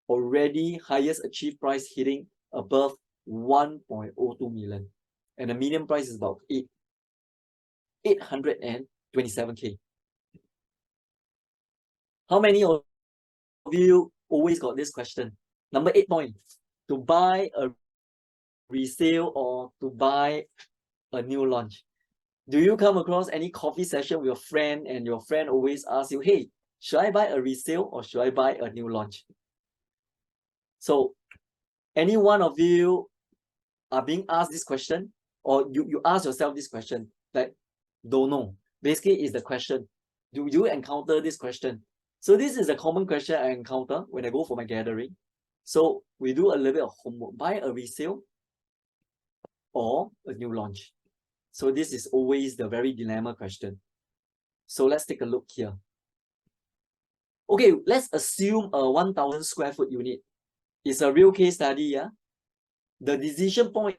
already highest achieved price hitting above 1.02 million. And the median price is about 827K. How many of you always got this question? Number 8 point, to buy a resale or to buy a new launch. Do you come across any coffee session with your friend and your friend always asks you, hey, should I buy a resale or should I buy a new launch? So any one of you are being asked this question, or you ask yourself this question, like, don't know. Basically, is the question, do you encounter this question? So this is a common question I encounter when I go for my gathering. So we do a little bit of homework. Buy a resale or a new launch? So this is always the very dilemma question. So let's take a look here. Okay, let's assume a 1,000 square foot unit. It's a real case study, yeah? The decision point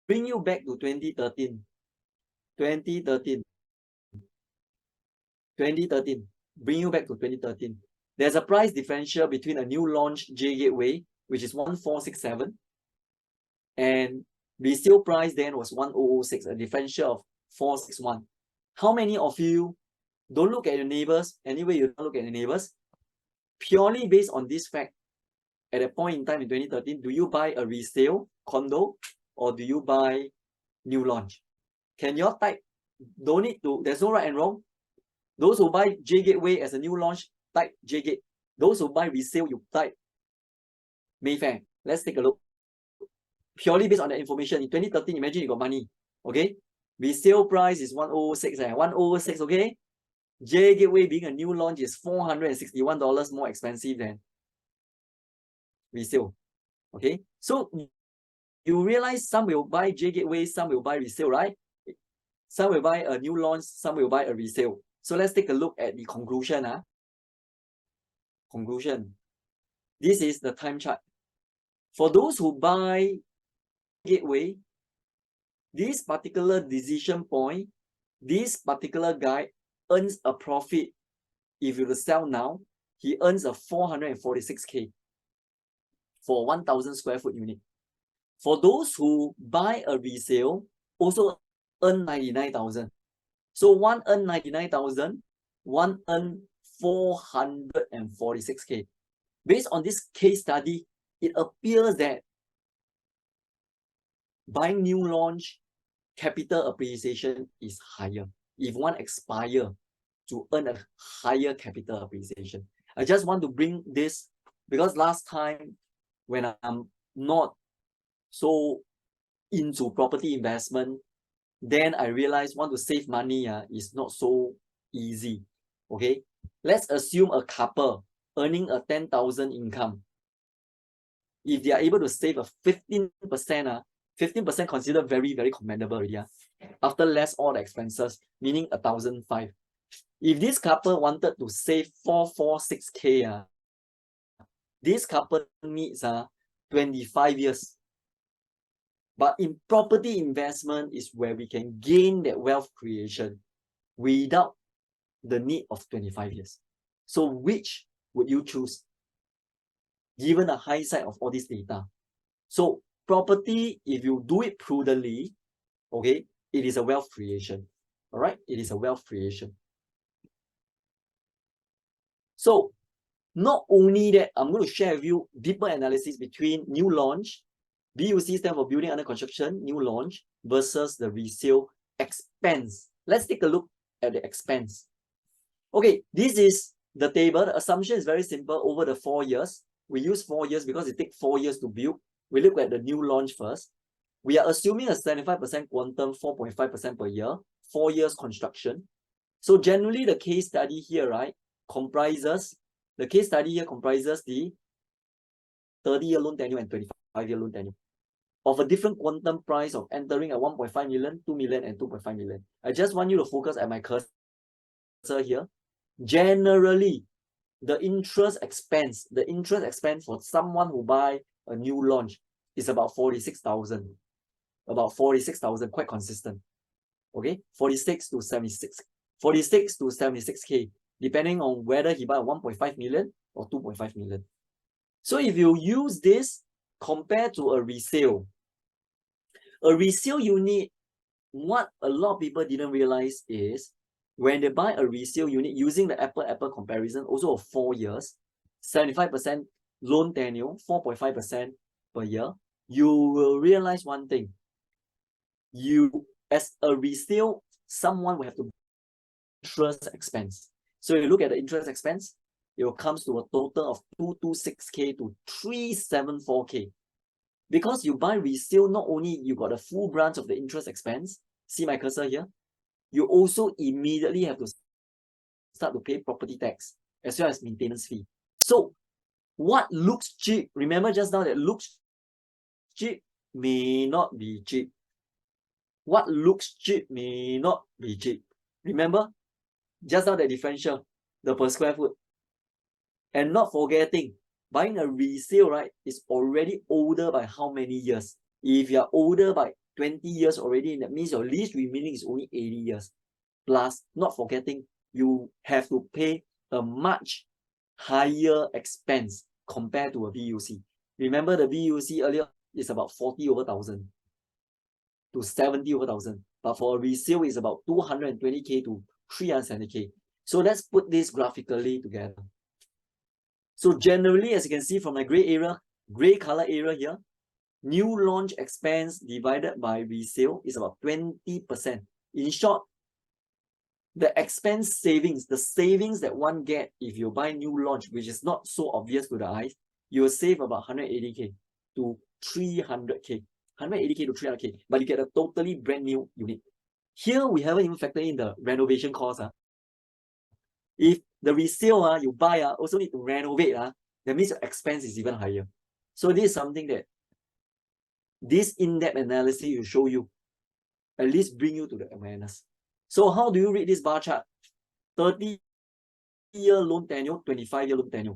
bring you back to 2013. 2013. Bring you back to 2013. There's a price differential between a new launch J Gateway, which is 1,467, and resale price then was 1,006, a differential of 461. How many of you don't look at your neighbors? Anyway, you don't look at your neighbors. Purely based on this fact, at a point in time in 2013, do you buy a resale condo or do you buy new launch? Can you type? Don't need to, there's no right and wrong. Those who buy J Gateway as a new launch, type J Gate. Those who buy resale, you type Mayfair. Let's take a look. Purely based on the information, in 2013, imagine you got money, okay? Resale price is 1,006, 1,006, okay? J Gateway being a new launch is $461 more expensive than resale, okay? So you realize some will buy J Gateway, some will buy resale, right? Some will buy a new launch, some will buy a resale. So let's take a look at the conclusion. Conclusion. This is the time chart. For those who buy Gateway, this particular decision point, this particular guy earns a profit. If you sell now, he earns a 446K for 1,000 square foot unit. For those who buy a resale, also earn 99,000. So one earn 99,000, one earn 446K. Based on this case study, it appears that buying new launch, capital appreciation is higher. If one expire to earn a higher capital appreciation. I just want to bring this because last time when I'm not so into property investment, then I realized want to save money is not so easy. Okay, let's assume a couple earning a 10,000 income. If they are able to save a 15%, 15% considered very, very commendable already. After less all the expenses, meaning 1,500. If this couple wanted to save 446K, this couple needs 25 years. But in property investment is where we can gain that wealth creation without the need of 25 years. So which would you choose? Given the hindsight of all this data. So property, if you do it prudently, okay, it is a wealth creation. All right, it is a wealth creation. So not only that, I'm going to share with you deeper analysis between new launch, BUC stands for building under construction, new launch versus the resale expense. Let's take a look at the expense. Okay, this is the table. The assumption is very simple. Over the 4 years, we use 4 years because it takes 4 years to build. We look at the new launch first. We are assuming a 75% quantum, 4.5% per year, 4 years construction. So generally the case study here, right, comprises the 30-year loan tenure and 25-year loan tenure of a different quantum price of entering at 1.5 million, 2 million, and 2.5 million. I just want you to focus at my cursor here. Generally, the interest expense for someone who buy a new launch is about 46,000. About 46,000, quite consistent. Okay, 46 to 76K, depending on whether he buy 1.5 million or 2.5 million. So if you use this compared to a resale unit, what a lot of people didn't realize is when they buy a resale unit using the apple comparison, also of 4 years, 75% loan tenure, 4.5% per year, you will realize one thing. You, as a resale, someone will have to interest expense. So you look at the interest expense, it will comes to a total of 226K to 374K. Because you buy resale, not only you got a full branch of the interest expense, see my cursor here, you also immediately have to start to pay property tax as well as maintenance fee. So what looks cheap, remember just now that looks cheap may not be cheap. What looks cheap may not be cheap. Remember just now the differential, the per square foot. And not forgetting, buying a resale, right, is already older by how many years? If you're older by 20 years already, that means your lease remaining is only 80 years. Plus, not forgetting, you have to pay a much higher expense compared to a BUC. Remember the BUC earlier is about 40 over 1,000 to 70 over 1,000. But for a resale, it's about 220K to 370K. So let's put this graphically together. So generally, as you can see from my gray color area here, new launch expense divided by resale is about 20%. In short, the expense savings, the savings that one get if you buy new launch, which is not so obvious to the eyes, you will save about 180K to 300K. 180K to 300K, but you get a totally brand new unit. Here, we haven't even factored in the renovation cost. If the resale you buy also need to renovate, that means your expense is even higher. So this is something that This in-depth analysis will show you, at least bring you to the awareness. So how do you read this bar chart? 30-year loan tenure, 25-year loan tenure.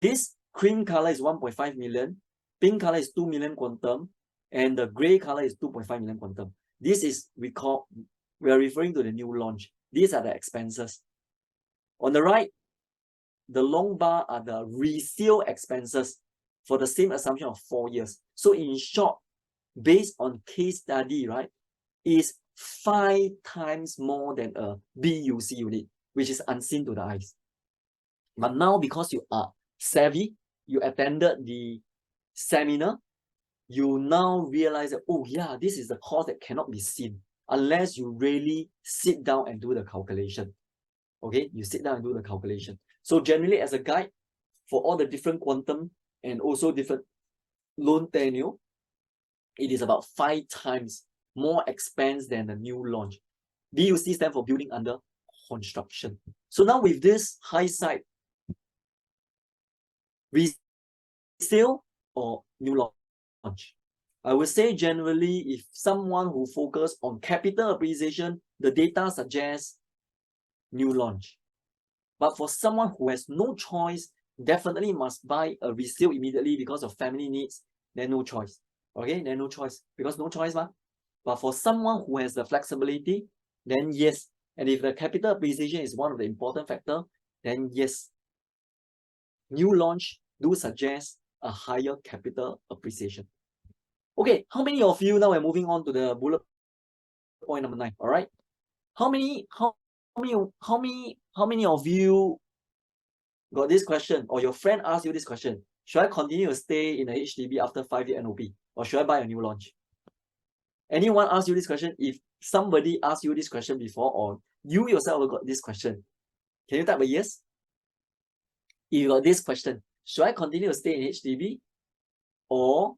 This cream color is 1.5 million, pink color is 2 million quantum, and the gray color is 2.5 million quantum. This is, we are referring to the new launch. These are the expenses. On the right, the long bar are the resale expenses for the same assumption of 4 years. So in short, based on case study, right, is 5 times more than a BUC unit, which is unseen to the eyes. But now, because you are savvy, you attended the seminar, you now realize that, oh yeah, this is the cost that cannot be seen unless you really sit down and do the calculation. Okay, you sit down and do the calculation. So generally, as a guide for all the different quantum and also different loan tenure, it is about 5 times more expense than the new launch. BUC stands for building under construction. So now with this hindsight, resale or new launch, I would say generally, if someone who focus on capital appreciation, the data suggests new launch. But for someone who has no choice, definitely must buy a resale immediately because of family needs, then no choice. Okay, then no choice, because no choice, ma. But for someone who has the flexibility, then yes. And if the capital appreciation is one of the important factor, then yes, new launch do suggest a higher capital appreciation. Okay, how many of you, now we're moving on to the bullet point number 9, all right? How many of you got this question, or your friend asked you this question? Should I continue to stay in a HDB after 5-year NOP, or should I buy a new launch? Anyone ask you this question? If somebody asked you this question before, or you yourself got this question, can you type a yes? If you got this question, should I continue to stay in HDB, or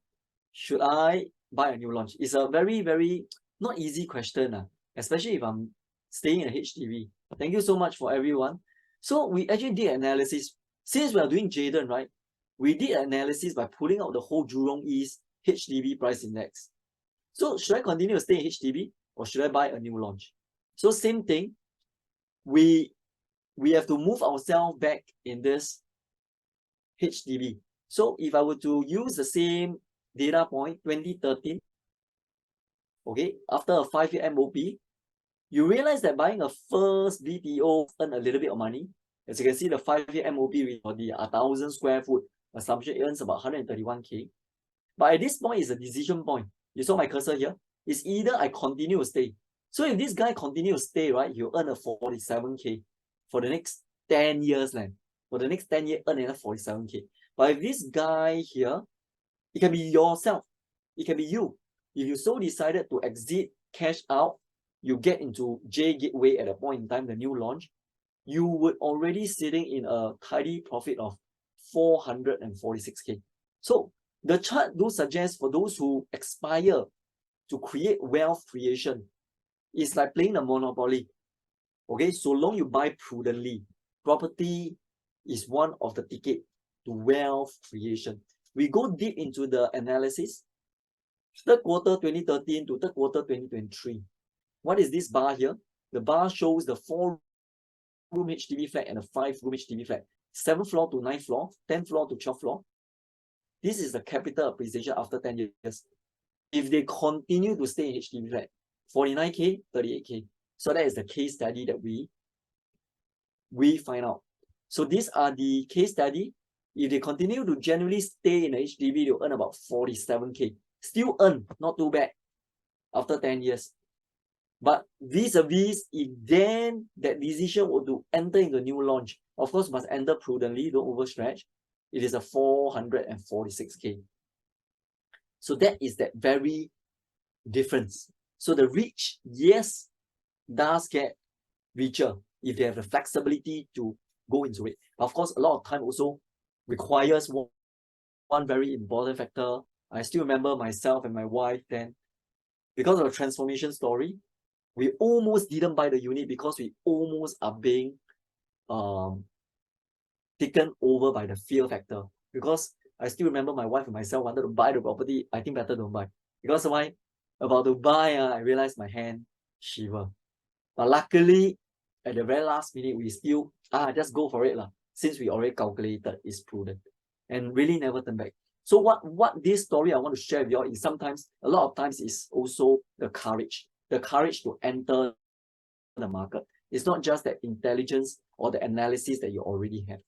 should I buy a new launch? It's a very, very not easy question, especially if I'm staying in a HDB. Thank you so much for everyone. So we actually did analysis. Since we are doing Jayden, right? We did analysis by pulling out the whole Jurong East HDB price index. So should I continue to stay in HDB, or should I buy a new launch? So same thing, we have to move ourselves back in this HDB. So if I were to use the same data point, 2013, okay, after a 5-year MOP, you realize that buying a first BTO earn a little bit of money. As you can see, the 5-year MOP for the 1,000 square foot assumption earns about 131K. But at this point is a decision point. You saw my cursor here. It's either I continue to stay. So if this guy continues to stay, right, he'll earn a 47K for the next 10 years. For the next 10 years, earn another 47K. But if this guy here, it can be yourself. It can be you. If you so decided to exit, cash out, you get into J Gateway at a point in time, the new launch, you would already sitting in a tidy profit of 446K. So the chart do suggest for those who aspire to create wealth creation, it's like playing the Monopoly. Okay, so long you buy prudently, property is one of the ticket to wealth creation. We go deep into the analysis. Third quarter 2013 to third quarter 2023. What is this bar here? The bar shows the 4-room HDB flat and a 5-room HDB flat. 7th floor to 9th floor, 10th floor to 12th floor. This is the capital appreciation after 10 years. If they continue to stay in HDB flat, 49K, 38K. So that is the case study that we find out. So these are the case study. If they continue to generally stay in the HDB, they'll earn about 47K. Still earn, not too bad, after 10 years. But vis-a-vis, if then that decision were to enter into new launch, of course, must enter prudently, don't overstretch. It is a 446K. So that is that very difference. So the rich, yes, does get richer if they have the flexibility to go into it. Of course, a lot of time also requires one very important factor. I still remember myself and my wife then, because of the transformation story, we almost didn't buy the unit because we almost are being taken over by the fear factor. Because I still remember my wife and myself wanted to buy the property. I think better don't buy. Because why? About to buy, I realized my hand shiver. But luckily, at the very last minute, we still, just go for it lah. Since we already calculated it's prudent. And really never turn back. So what this story I want to share with you all is sometimes, a lot of times is also the courage. The courage to enter the market. It's not just the intelligence or the analysis that you already have.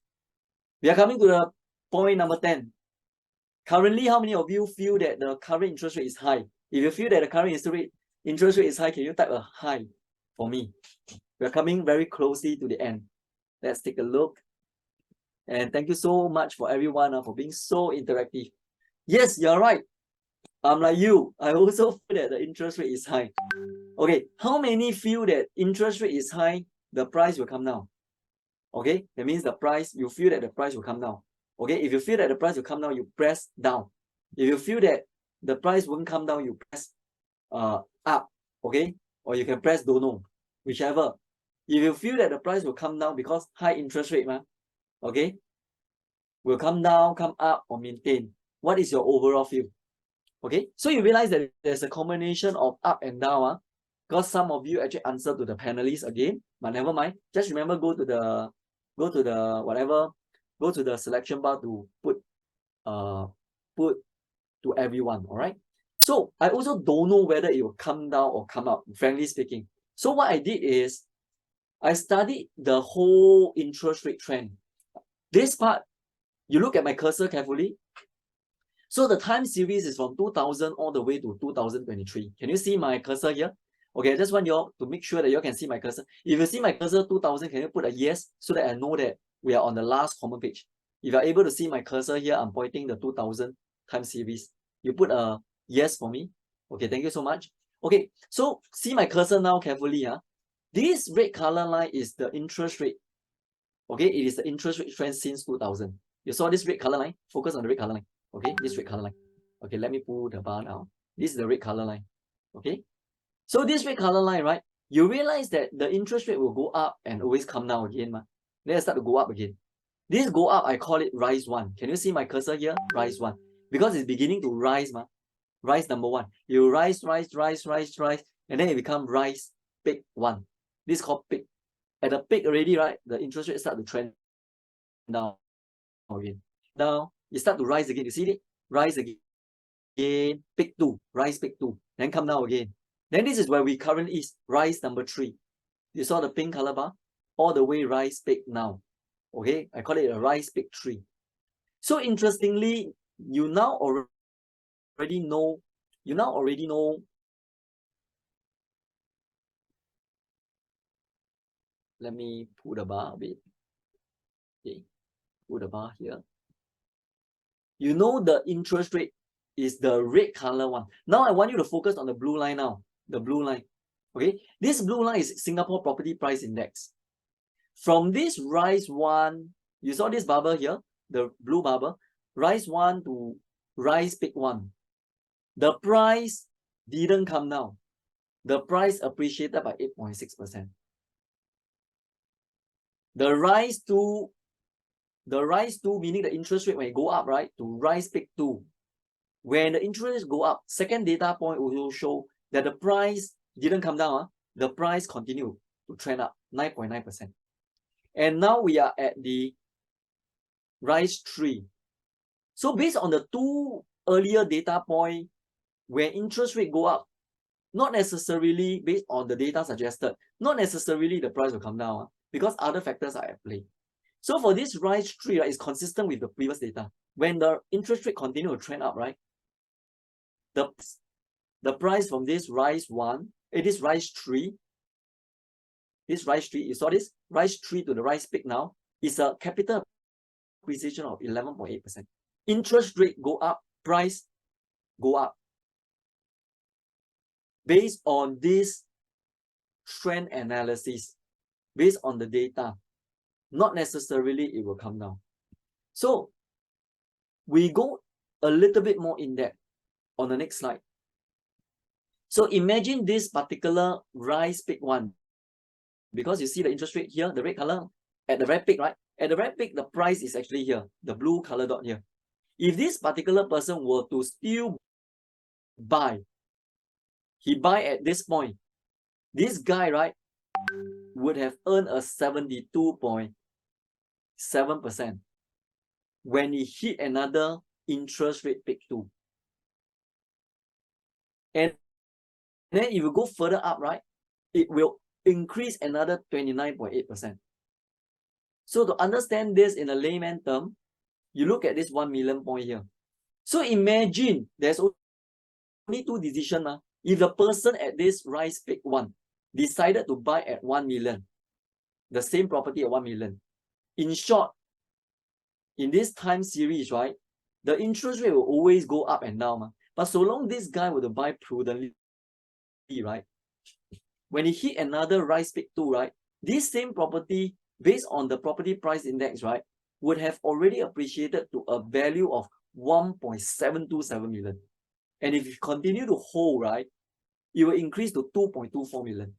We are coming to the point number 10. Currently, how many of you feel that the current interest rate is high? If you feel that the current interest rate is high, can you type a high for me? We are coming very closely to the end. Let's take a look. And thank you so much for everyone for being so interactive. Yes, you're right. I'm like you. I also feel that the interest rate is high. Okay, how many feel that interest rate is high, the price will come down? Okay, that means the price, you feel that the price will come down. Okay, if you feel that the price will come down, you press down. If you feel that the price won't come down, you press up. Okay, or you can press don't know, whichever. If you feel that the price will come down because high interest rate, okay, will come down, come up, or maintain. What is your overall feel? Okay, so you realize that there's a combination of up and down, because some of you actually answer to the panelists again, but never mind. Just remember, go to the selection bar to put to everyone. All right. So I also don't know whether it will come down or come up, frankly speaking. So what I did is I studied the whole interest rate trend. This part, you look at my cursor carefully. So the time series is from 2000 all the way to 2023. Can you see my cursor here? Okay, I just want you all to make sure that you can see my cursor. If you see my cursor 2000, can you put a yes so that I know that we are on the last common page? If you're able to see my cursor here, I'm pointing the 2000 time series. You put a yes for me. Okay, thank you so much. Okay, so see my cursor now carefully. This red color line is the interest rate. Okay, it is the interest rate trend since 2000. You saw this red color line? Focus on the red color line. Okay, this red color line. Okay, let me pull the bar down. This is the red color line. Okay, so this red color line, right? You realize that the interest rate will go up and always come down again, Then it start to go up again. This go up, I call it rise one. Can you see my cursor here? Rise one. Because it's beginning to rise, Rise number one. You rise, and then it becomes rise peak one. This is called peak. At the peak already, right? The interest rate start to trend down again. Now it start to rise again. You see it? Rise again. Peak two. Rise peak two. Then come down again. Then this is where we currently is. Rise number 3. You saw the pink color bar? All the way rise peak now. Okay, I call it a rise peak 3. So interestingly, you now already know. Let me pull the bar a bit. Okay, pull the bar here. You know the interest rate is the red color one. Now I want you to focus on the blue line now. The blue line. Okay, this blue line is Singapore Property Price Index. From this rise one, you saw this bubble here, the blue bubble, rise one to rise peak one. The price didn't come down. The price appreciated by 8.6%. The rise two, meaning the interest rate when it go up, right, to rise peak 2. When the interest rates go up, second data point will show that the price didn't come down. The price continued to trend up 9.9%. And now we are at the rise 3. So based on the 2 earlier data point, when interest rate go up, not necessarily based on the data suggested, not necessarily the price will come down because other factors are at play. So for this rise 3, right, is consistent with the previous data. When the interest rate continue to trend up, right, the price from this rise 1, this rise 3, you saw this rise 3 to the rise peak now is a capital appreciation of 11.8%. Interest rate go up, price go up. Based on this trend analysis, based on the data, not necessarily it will come down. So we go a little bit more in depth on the next slide. So imagine this particular rise peak one, because you see the interest rate here, the red color at the red peak, right? At the red peak, the price is actually here, the blue color dot here. If this particular person were to still buy, he buy at this point, this guy, right, would have earned a 72.7% when he hit another interest rate peak too. And then if you go further up, right, it will increase another 29.8%. So to understand this in a layman term, you look at this 1 million point here. So imagine there's only two decisions. If the person at this rise peak 1 decided to buy at 1 million, the same property at 1 million. In short, in this time series, right, the interest rate will always go up and down. But so long this guy were to buy prudently, right, when he hit another rise peak 2, right, this same property, based on the property price index, right, would have already appreciated to a value of 1.727 million. And if you continue to hold, right, it will increase to 2.24 million.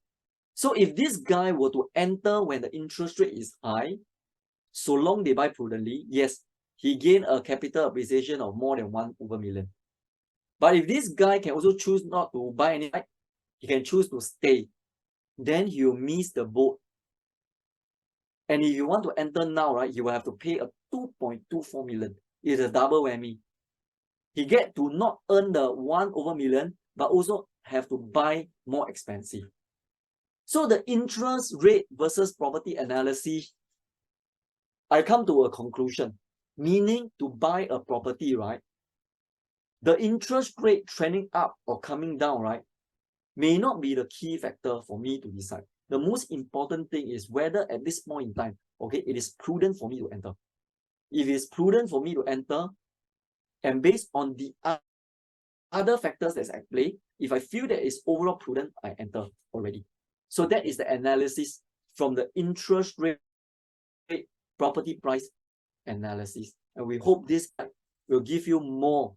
So if this guy were to enter when the interest rate is high, so long they buy prudently, yes, he gained a capital appreciation of more than 1/million. But if this guy can also choose not to buy any, right, he can choose to stay, then he will miss the boat. And if you want to enter now, right, you will have to pay a 2.24 million. It's a double whammy. He get to not earn the 1/million, but also have to buy more expensive. So the interest rate versus property analysis, I come to a conclusion, meaning to buy a property, right, the interest rate trending up or coming down, right, may not be the key factor for me to decide. The most important thing is whether at this point in time, okay, it is prudent for me to enter. If it is prudent for me to enter, and based on the other factors that's at play, if I feel that it's overall prudent, I enter already. So that is the analysis from the interest rate property price analysis. And we hope this will give you more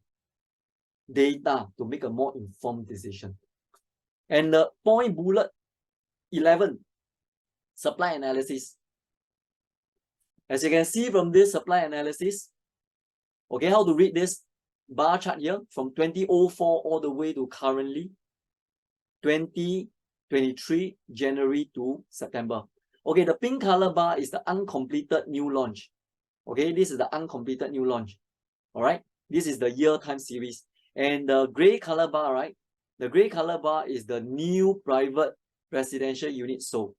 data to make a more informed decision. And the point bullet 11, supply analysis. As you can see from this supply analysis, okay, how to read this bar chart here from 2004 all the way to currently 2023 January to September. Okay, the pink color bar is the uncompleted new launch. Okay, this is the uncompleted new launch. All right, this is the year time series. And the gray color bar, right? The gray color bar is the new private residential unit sold.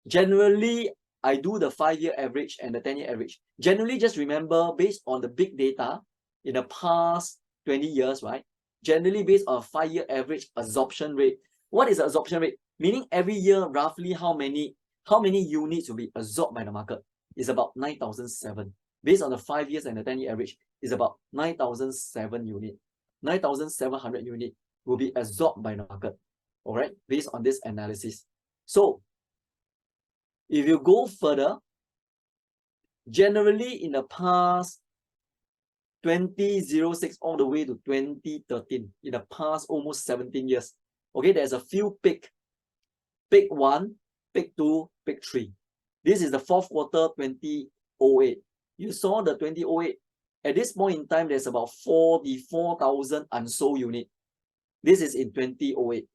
Generally, I do the 5-year average and the 10-year average. Generally, just remember, based on the big data in the past 20 years, right? Generally, based on a 5-year average absorption rate. What is the absorption rate? Meaning every year, roughly how many units will be absorbed by the market? It's about 9,007. Based on the 5 years and the 10-year average, is about 9,007 units. 9,700 units will be absorbed by the market. All right, based on this analysis. So, if you go further, generally in the past 2006 all the way to 2013, in the past almost 17 years, okay, there's a few peak 1, peak 2, peak 3. This is the fourth quarter 2008. You saw the 2008. At this point in time, there's about 44,000 unsold units. This is in 2008.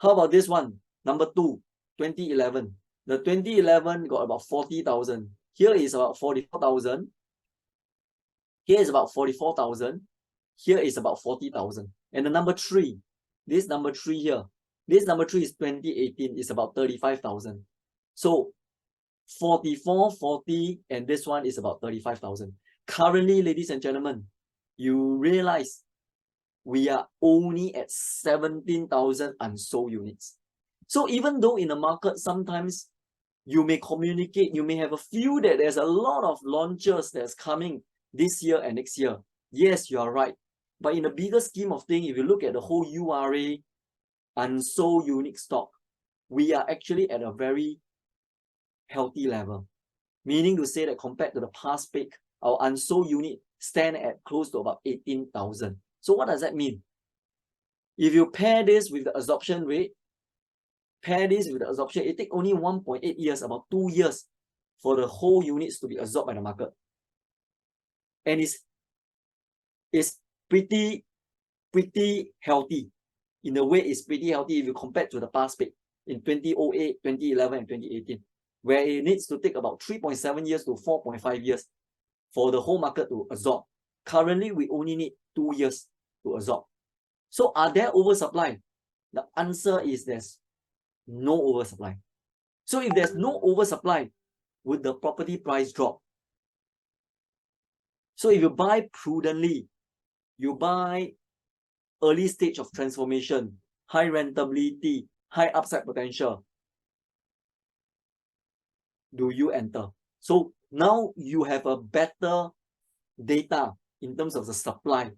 How about this one? Number 2, 2011. The 2011 got about 40,000. Here is about 44,000. Here is about 44,000. Here is about 40,000. And the number 3, this number 3 here, this number 3 is 2018, is about 35,000. So 44, 40, and this one is about 35,000. Currently, ladies and gentlemen, you realize we are only at 17,000 unsold units. So even though in the market, sometimes you may communicate, you may have a feel that there's a lot of launches that's coming this year and next year. Yes, you are right. But in the bigger scheme of things, if you look at the whole URA unsold unit stock, we are actually at a very healthy level. Meaning to say that compared to the past peak, our unsold unit stand at close to about 18,000. So what does that mean? If you pair this with the absorption rate, it takes only 1.8 years, about 2 years, for the whole units to be absorbed by the market. And it's is pretty healthy. In a way, it's pretty healthy if you compare to the past peak in 2008, 2011, and 2018, where it needs to take about 3.7 years to 4.5 years for the whole market to absorb. Currently, we only need 2 years to absorb. So are there oversupply? The answer is there's no oversupply. So if there's no oversupply, would the property price drop? So if you buy prudently, you buy early stage of transformation, high rentability, high upside potential, do you enter? So now you have a better data in terms of the supply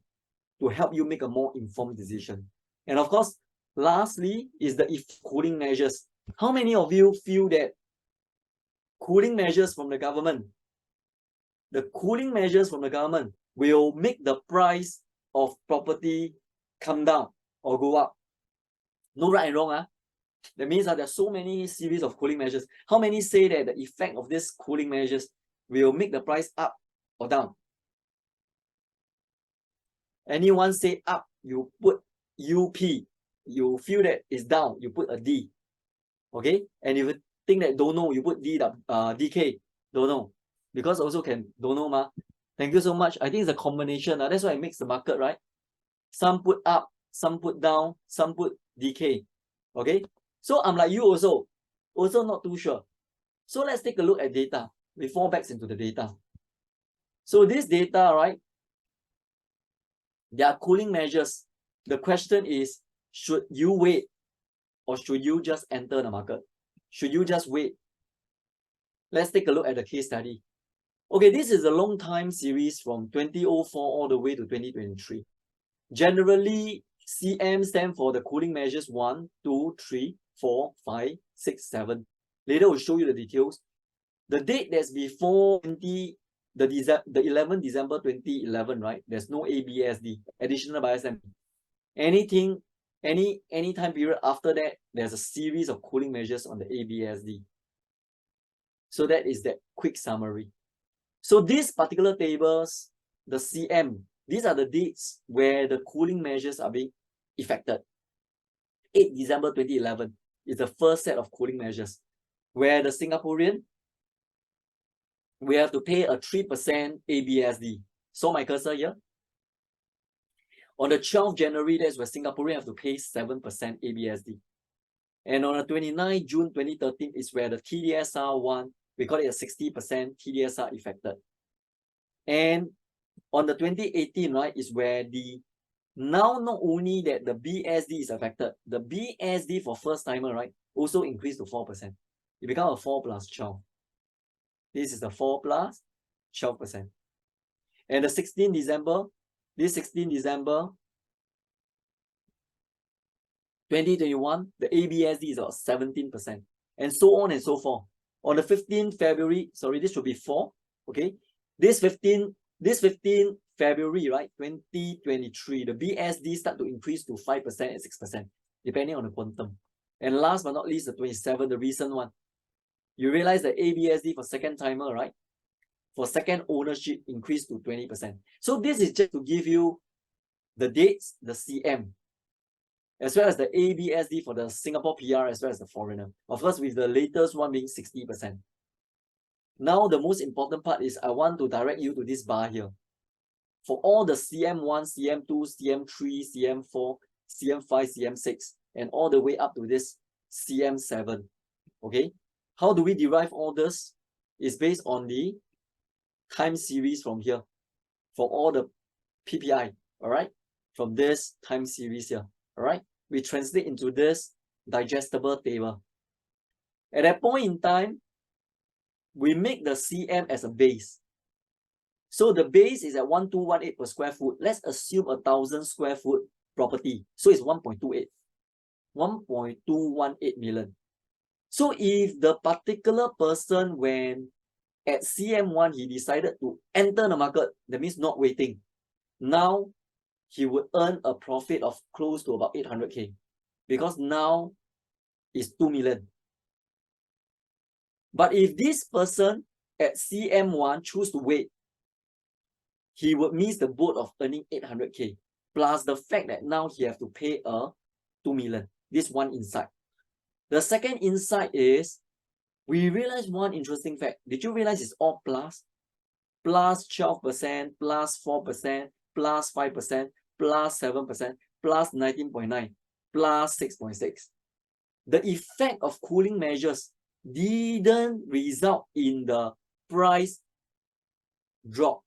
to help you make a more informed decision. And of course, lastly is the cooling measures. How many of you feel that cooling measures from the government, will make the price of property come down or go up? No right and wrong. That means that there are so many series of cooling measures. How many say that the effect of these cooling measures will make the price up or down? Anyone say up, you put UP. You feel that it's down, you put a D. Okay? And if you think that don't know, you put DK. Don't know. Because also can don't know ma. Thank you so much. I think it's a combination. That's why it makes the market, right? Some put up, some put down, some put DK. Okay? So I'm like you also not too sure. So let's take a look at data. We fall back into the data. So this data, right? There are cooling measures. The question is, should you wait or should you just enter the market? Should you just wait? Let's take a look at the case study. Okay, this is a long time series from 2004 all the way to 2023. Generally, CM stand for the cooling measures 1, 2, 3, 4, 5, 6, 7. Later we'll show you the details. The date that's before the 11 December 2011, right? There's no ABSD, additional bias stamp. Any time period after that, there's a series of cooling measures on the ABSD. So that is that quick summary. So these particular tables, the CM, these are the dates where the cooling measures are being effected. 8 December 2011 is the first set of cooling measures, where the Singaporean, we have to pay a 3% ABSD. So my cursor here. On the 12th January, that's where Singaporean have to pay 7% ABSD. And on the 29th June 2013 is where the TDSR1, we call it a 60% TDSR effected. And on the 2018, right, is where now not only that the BSD is affected, the BSD for first timer, right, also increased to 4%. It becomes a 4 plus 12. This is the 4 plus 12%. And the 16 December, this 16 December 2021, the ABSD is about 17%. And so on and so forth. On the 15th February, sorry, this should be 4. Okay. This 15 February, right, 2023, the BSD start to increase to 5% and 6%, depending on the quantum. And last but not least, the 27th, the recent one. You realize the ABSD for second timer, right? For second ownership increased to 20%. So this is just to give you the dates, the CM, as well as the ABSD for the Singapore PR as well as the foreigner. Of course, with the latest one being 60%. Now, the most important part is I want to direct you to this bar here. For all the CM1, CM2, CM3, CM4, CM5, CM6, and all the way up to this CM7. Okay? How do we derive all this? It's based on the time series from here. For all the PPI, all right? From this time series here, all right? We translate into this digestible table. At that point in time, we make the CM as a base. So the base is at 1218 per square foot. Let's assume 1,000 square foot property. So it's 1.28. 1.218 million. So if the particular person, when at CM1, he decided to enter the market, that means not waiting. Now, he would earn a profit of close to about 800K. Because now it's 2 million. But if this person at CM1 choose to wait, he would miss the boat of earning 800K, plus the fact that now he have to pay 2 million. This one insight. The second insight is, we realize one interesting fact. Did you realize it's all plus? Plus 12%, plus 4%, plus 5%, plus 7%, plus 19.9, plus 6.6. The effect of cooling measures didn't result in the price drop.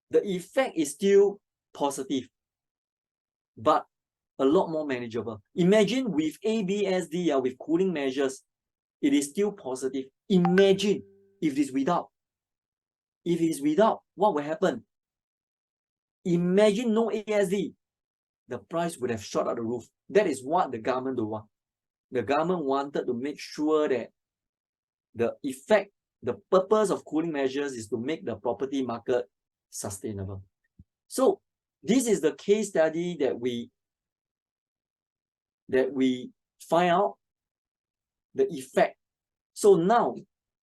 The effect is still positive, but a lot more manageable. Imagine with ABSD, with cooling measures, it is still positive. Imagine if it is without. If it is without, what will happen? Imagine no ASD. The price would have shot out the roof. That is what the government don't want. The government wanted to make sure that the effect, the purpose of cooling measures is to make the property market sustainable. So this is the case study that we find out the effect. So now,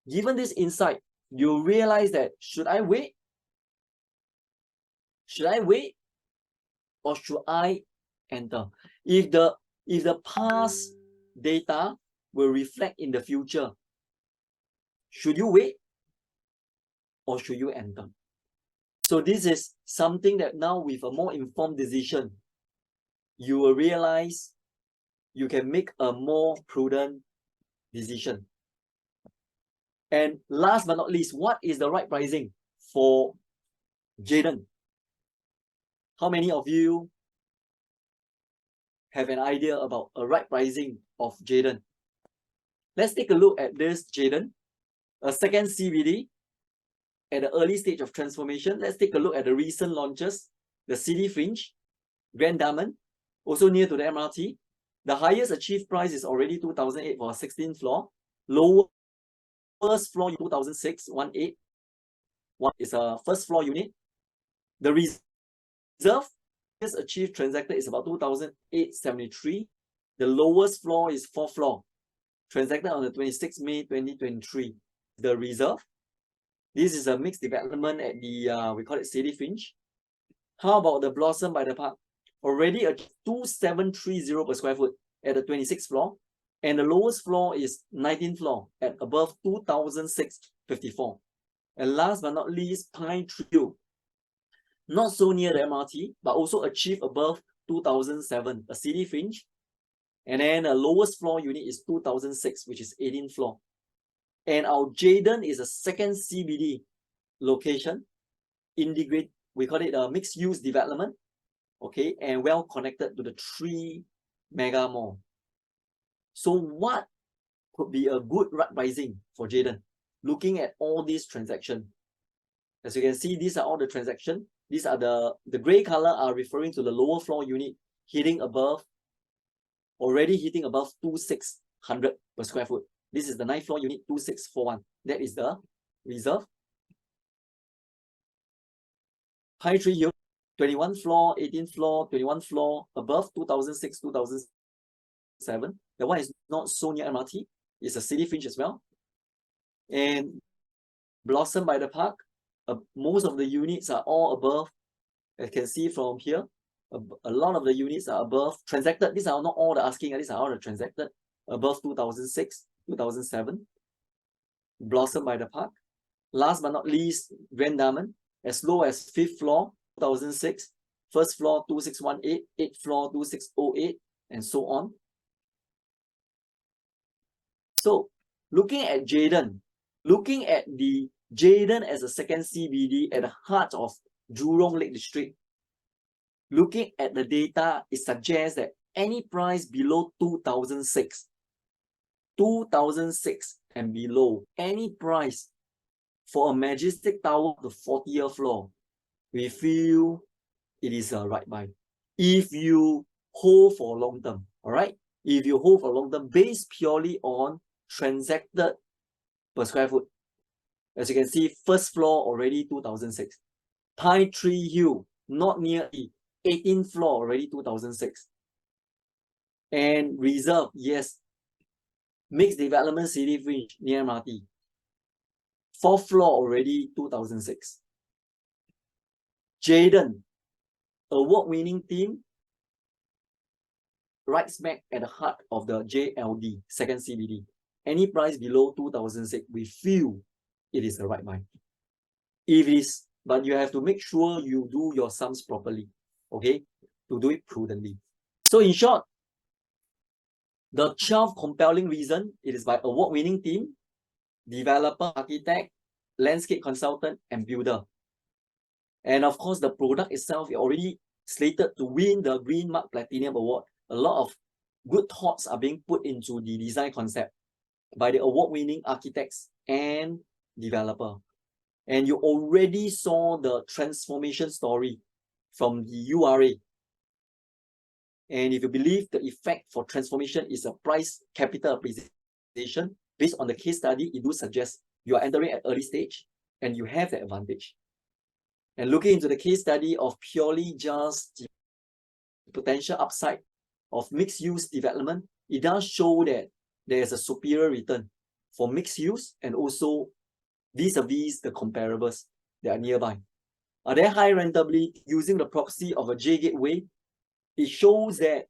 given this insight, you realize that should I wait? Should I wait? Or should I enter? If the past data will reflect in the future, should you wait or should you enter? So this is something that now, with a more informed decision, you will realize you can make a more prudent decision. And last but not least, what is the right pricing for Jayden? How many of you have an idea about a right pricing of Jayden? Let's take a look at this Jayden, a second CBD at the early stage of transformation. Let's take a look at the recent launches, the City Fringe, Grand Diamond, also near to the MRT. The highest achieved price is already 2008 for a 16th floor. Lowest floor 2006, 18. One is a first floor unit. The reserve achieved transacted is about 2008-73. The lowest floor is 4th floor, transacted on the 26th May 2023. The reserve. This is a mixed development at the we call it City Fringe. How about the Blossom by the Park? Already a 2730 per square foot at the 26th floor, and the lowest floor is 19th floor at above 2654. And last but not least, Pine Tree, not so near the MRT, but also achieved above 2007, a City Fringe. And then the lowest floor unit is 2006, which is 18th floor. And our Jayden is a second CBD location, integrate, we call it a mixed-use development, okay, and well connected to the 3 mega mall. So what could be a good right pricing for Jayden? Looking at all these transactions, as you can see, these are all the transactions. These are the gray color are referring to the lower floor unit hitting above, already hitting above 2600 per square foot. This is the 9th floor unit, 2641. That is the reserve. High Tree Hill, 21 floor, 18th floor, 21 floor, above 2006, 2007. The one is not so near MRT. It's a City Fringe as well. And Blossom by the Park, most of the units are all above. As you can see from here, a lot of the units are above transacted. These are not all the asking, these are all the transacted above 2006, 2007. Blossom by the Park. Last but not least, Grand Diamond, as low as 5th floor, 2006, 1st floor, 2618, 8th floor, 2608, and so on. So, looking at Jayden, looking at the Jayden as a second CBD at the heart of Jurong Lake District, looking at the data, it suggests that any price below 2006 and below, any price for a majestic tower to 40th floor, we feel it is a right buy. If you hold for long term, all right? If you hold for long term, based purely on transacted per square foot. As you can see, 1st floor already 2006. Pine Tree Hill, not near the 18th floor, already 2006. And reserve, yes. Mixed development City Fringe near MRT. 4th floor already 2006. Jayden, award-winning team, right smack at the heart of the JLD, second CBD. Any price below 2006, we feel it is the right buy. If it is, but you have to make sure you do your sums properly, okay, to do it prudently. So in short, the 12 compelling reason, it is by award-winning team, developer, architect, landscape consultant, and builder. And of course, the product itself is already slated to win the Green Mark Platinum Award. A lot of good thoughts are being put into the design concept by the award-winning architects and developer. And you already saw the transformation story from the URA. And if you believe the effect for transformation is a price capital appreciation, based on the case study, it do suggest you are entering at early stage and you have the advantage. And looking into the case study of purely just the potential upside of mixed-use development, it does show that there is a superior return for mixed use and also vis-a-vis the comparables that are nearby. Are there high rentability using the proxy of a J gateway? It shows that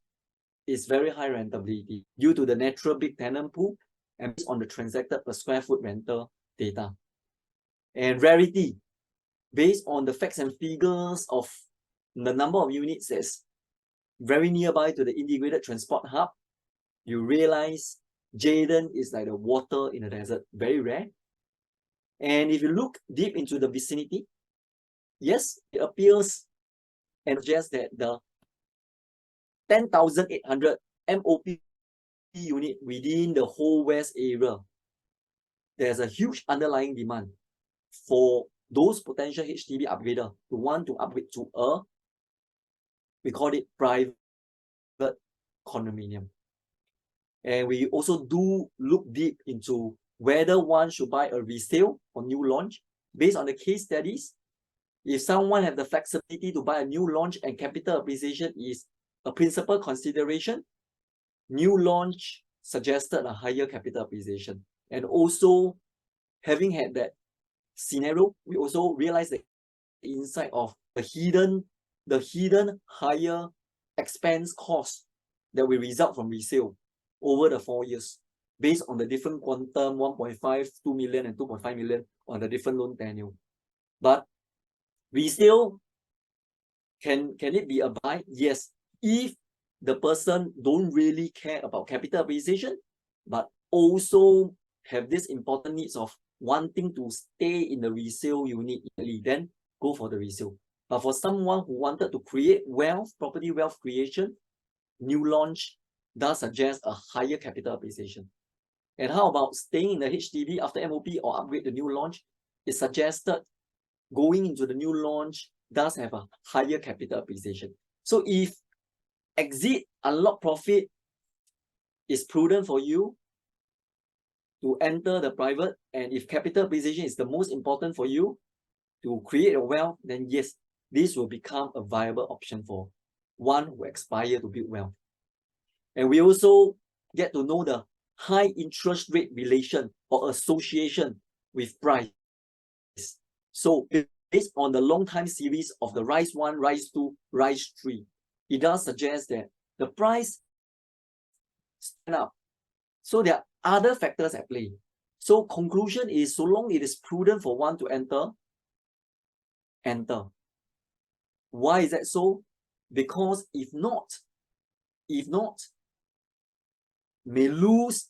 it's very high rentability due to the natural big tenant pool and based on the transacted per square foot rental data. And Rarity, based on the facts and figures of the number of units that's very nearby to the integrated transport hub, you realize Jayden is like the water in the desert, very rare. And if you look deep into the vicinity, yes, it appears and suggests that the 10,800 MOP unit within the whole west area, there's a huge underlying demand for those potential HDB upgrader who want to upgrade to a, we call it private condominium. And we also do look deep into whether one should buy a resale or new launch. Based on the case studies, if someone have the flexibility to buy a new launch and capital appreciation is a principal consideration, new launch suggested a higher capital appreciation. And also, having had that scenario, we also realized the insight of the hidden higher expense cost that will result from resale over the 4 years, based on the different quantum, 1.5, 2 million, and 2.5 million on the different loan tenure. But resale, can it be a buy? Yes, if the person don't really care about capital appreciation, but also have this important needs of wanting to stay in the resale unit, then go for the resale. But for someone who wanted to create wealth, property wealth creation, new launch does suggest a higher capital appreciation. And how about staying in the HDB after MOP or upgrade the new launch? It suggested going into the new launch does have a higher capital appreciation. So if exit unlock profit is prudent for you to enter the private, and if capital appreciation is the most important for you to create a wealth, then yes, this will become a viable option for one who aspire to build wealth. And we also get to know the high interest rate relation or association with price. So based on the long time series of the rise 1, rise 2, rise 3, it does suggest that the price stand up. So there are other factors at play. So conclusion is, so long it is prudent for one to enter. Why is that so? Because if not, may lose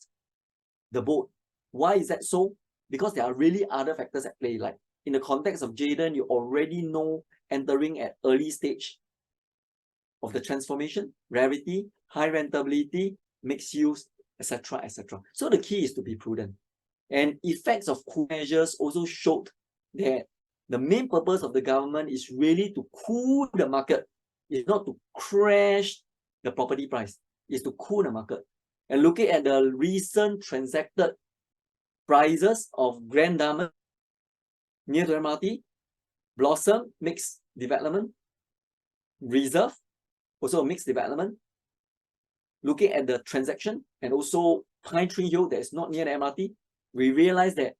the boat. Why is that so? Because there are really other factors at play. Like in the context of Jayden, you already know entering at early stage of the transformation, rarity, high rentability, mixed use, etc., etc. So the key is to be prudent. And effects of cool measures also showed that the main purpose of the government is really to cool the market. It's not to crash the property price. It's to cool the market. And looking at the recent transacted prices of Grand Diamond near to MRT, Blossom, mixed development, Reserve, also a mixed development. Looking at the transaction and also Pine Tree Hill that is not near the MRT, we realize that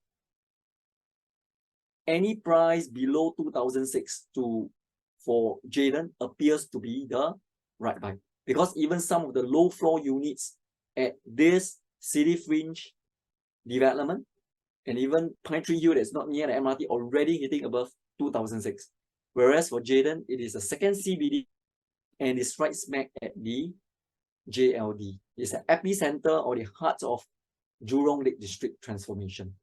any price below 2006 to for Jayden appears to be the right buy. Because even some of the low floor units at this city fringe development and even Pine Tree Hill that's not near the MRT already hitting above 2006. Whereas for Jayden, it is a second CBD and it's right smack at the JLD. It's an epicenter or the heart of Jurong Lake District transformation.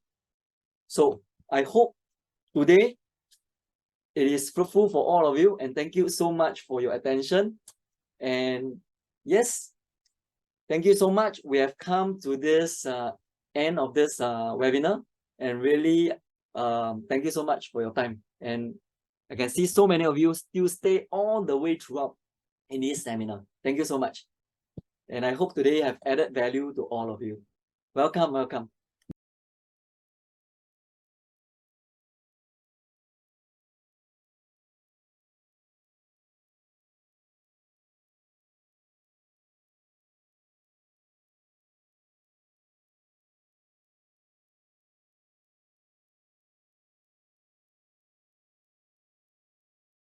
So I hope today it is fruitful for all of you, and thank you so much for your attention. And yes, thank you so much. We have come to this end of this webinar, and really thank you so much for your time. And I can see so many of you still stay all the way throughout in this seminar. Thank you so much. And I hope today have added value to all of you. Welcome, welcome.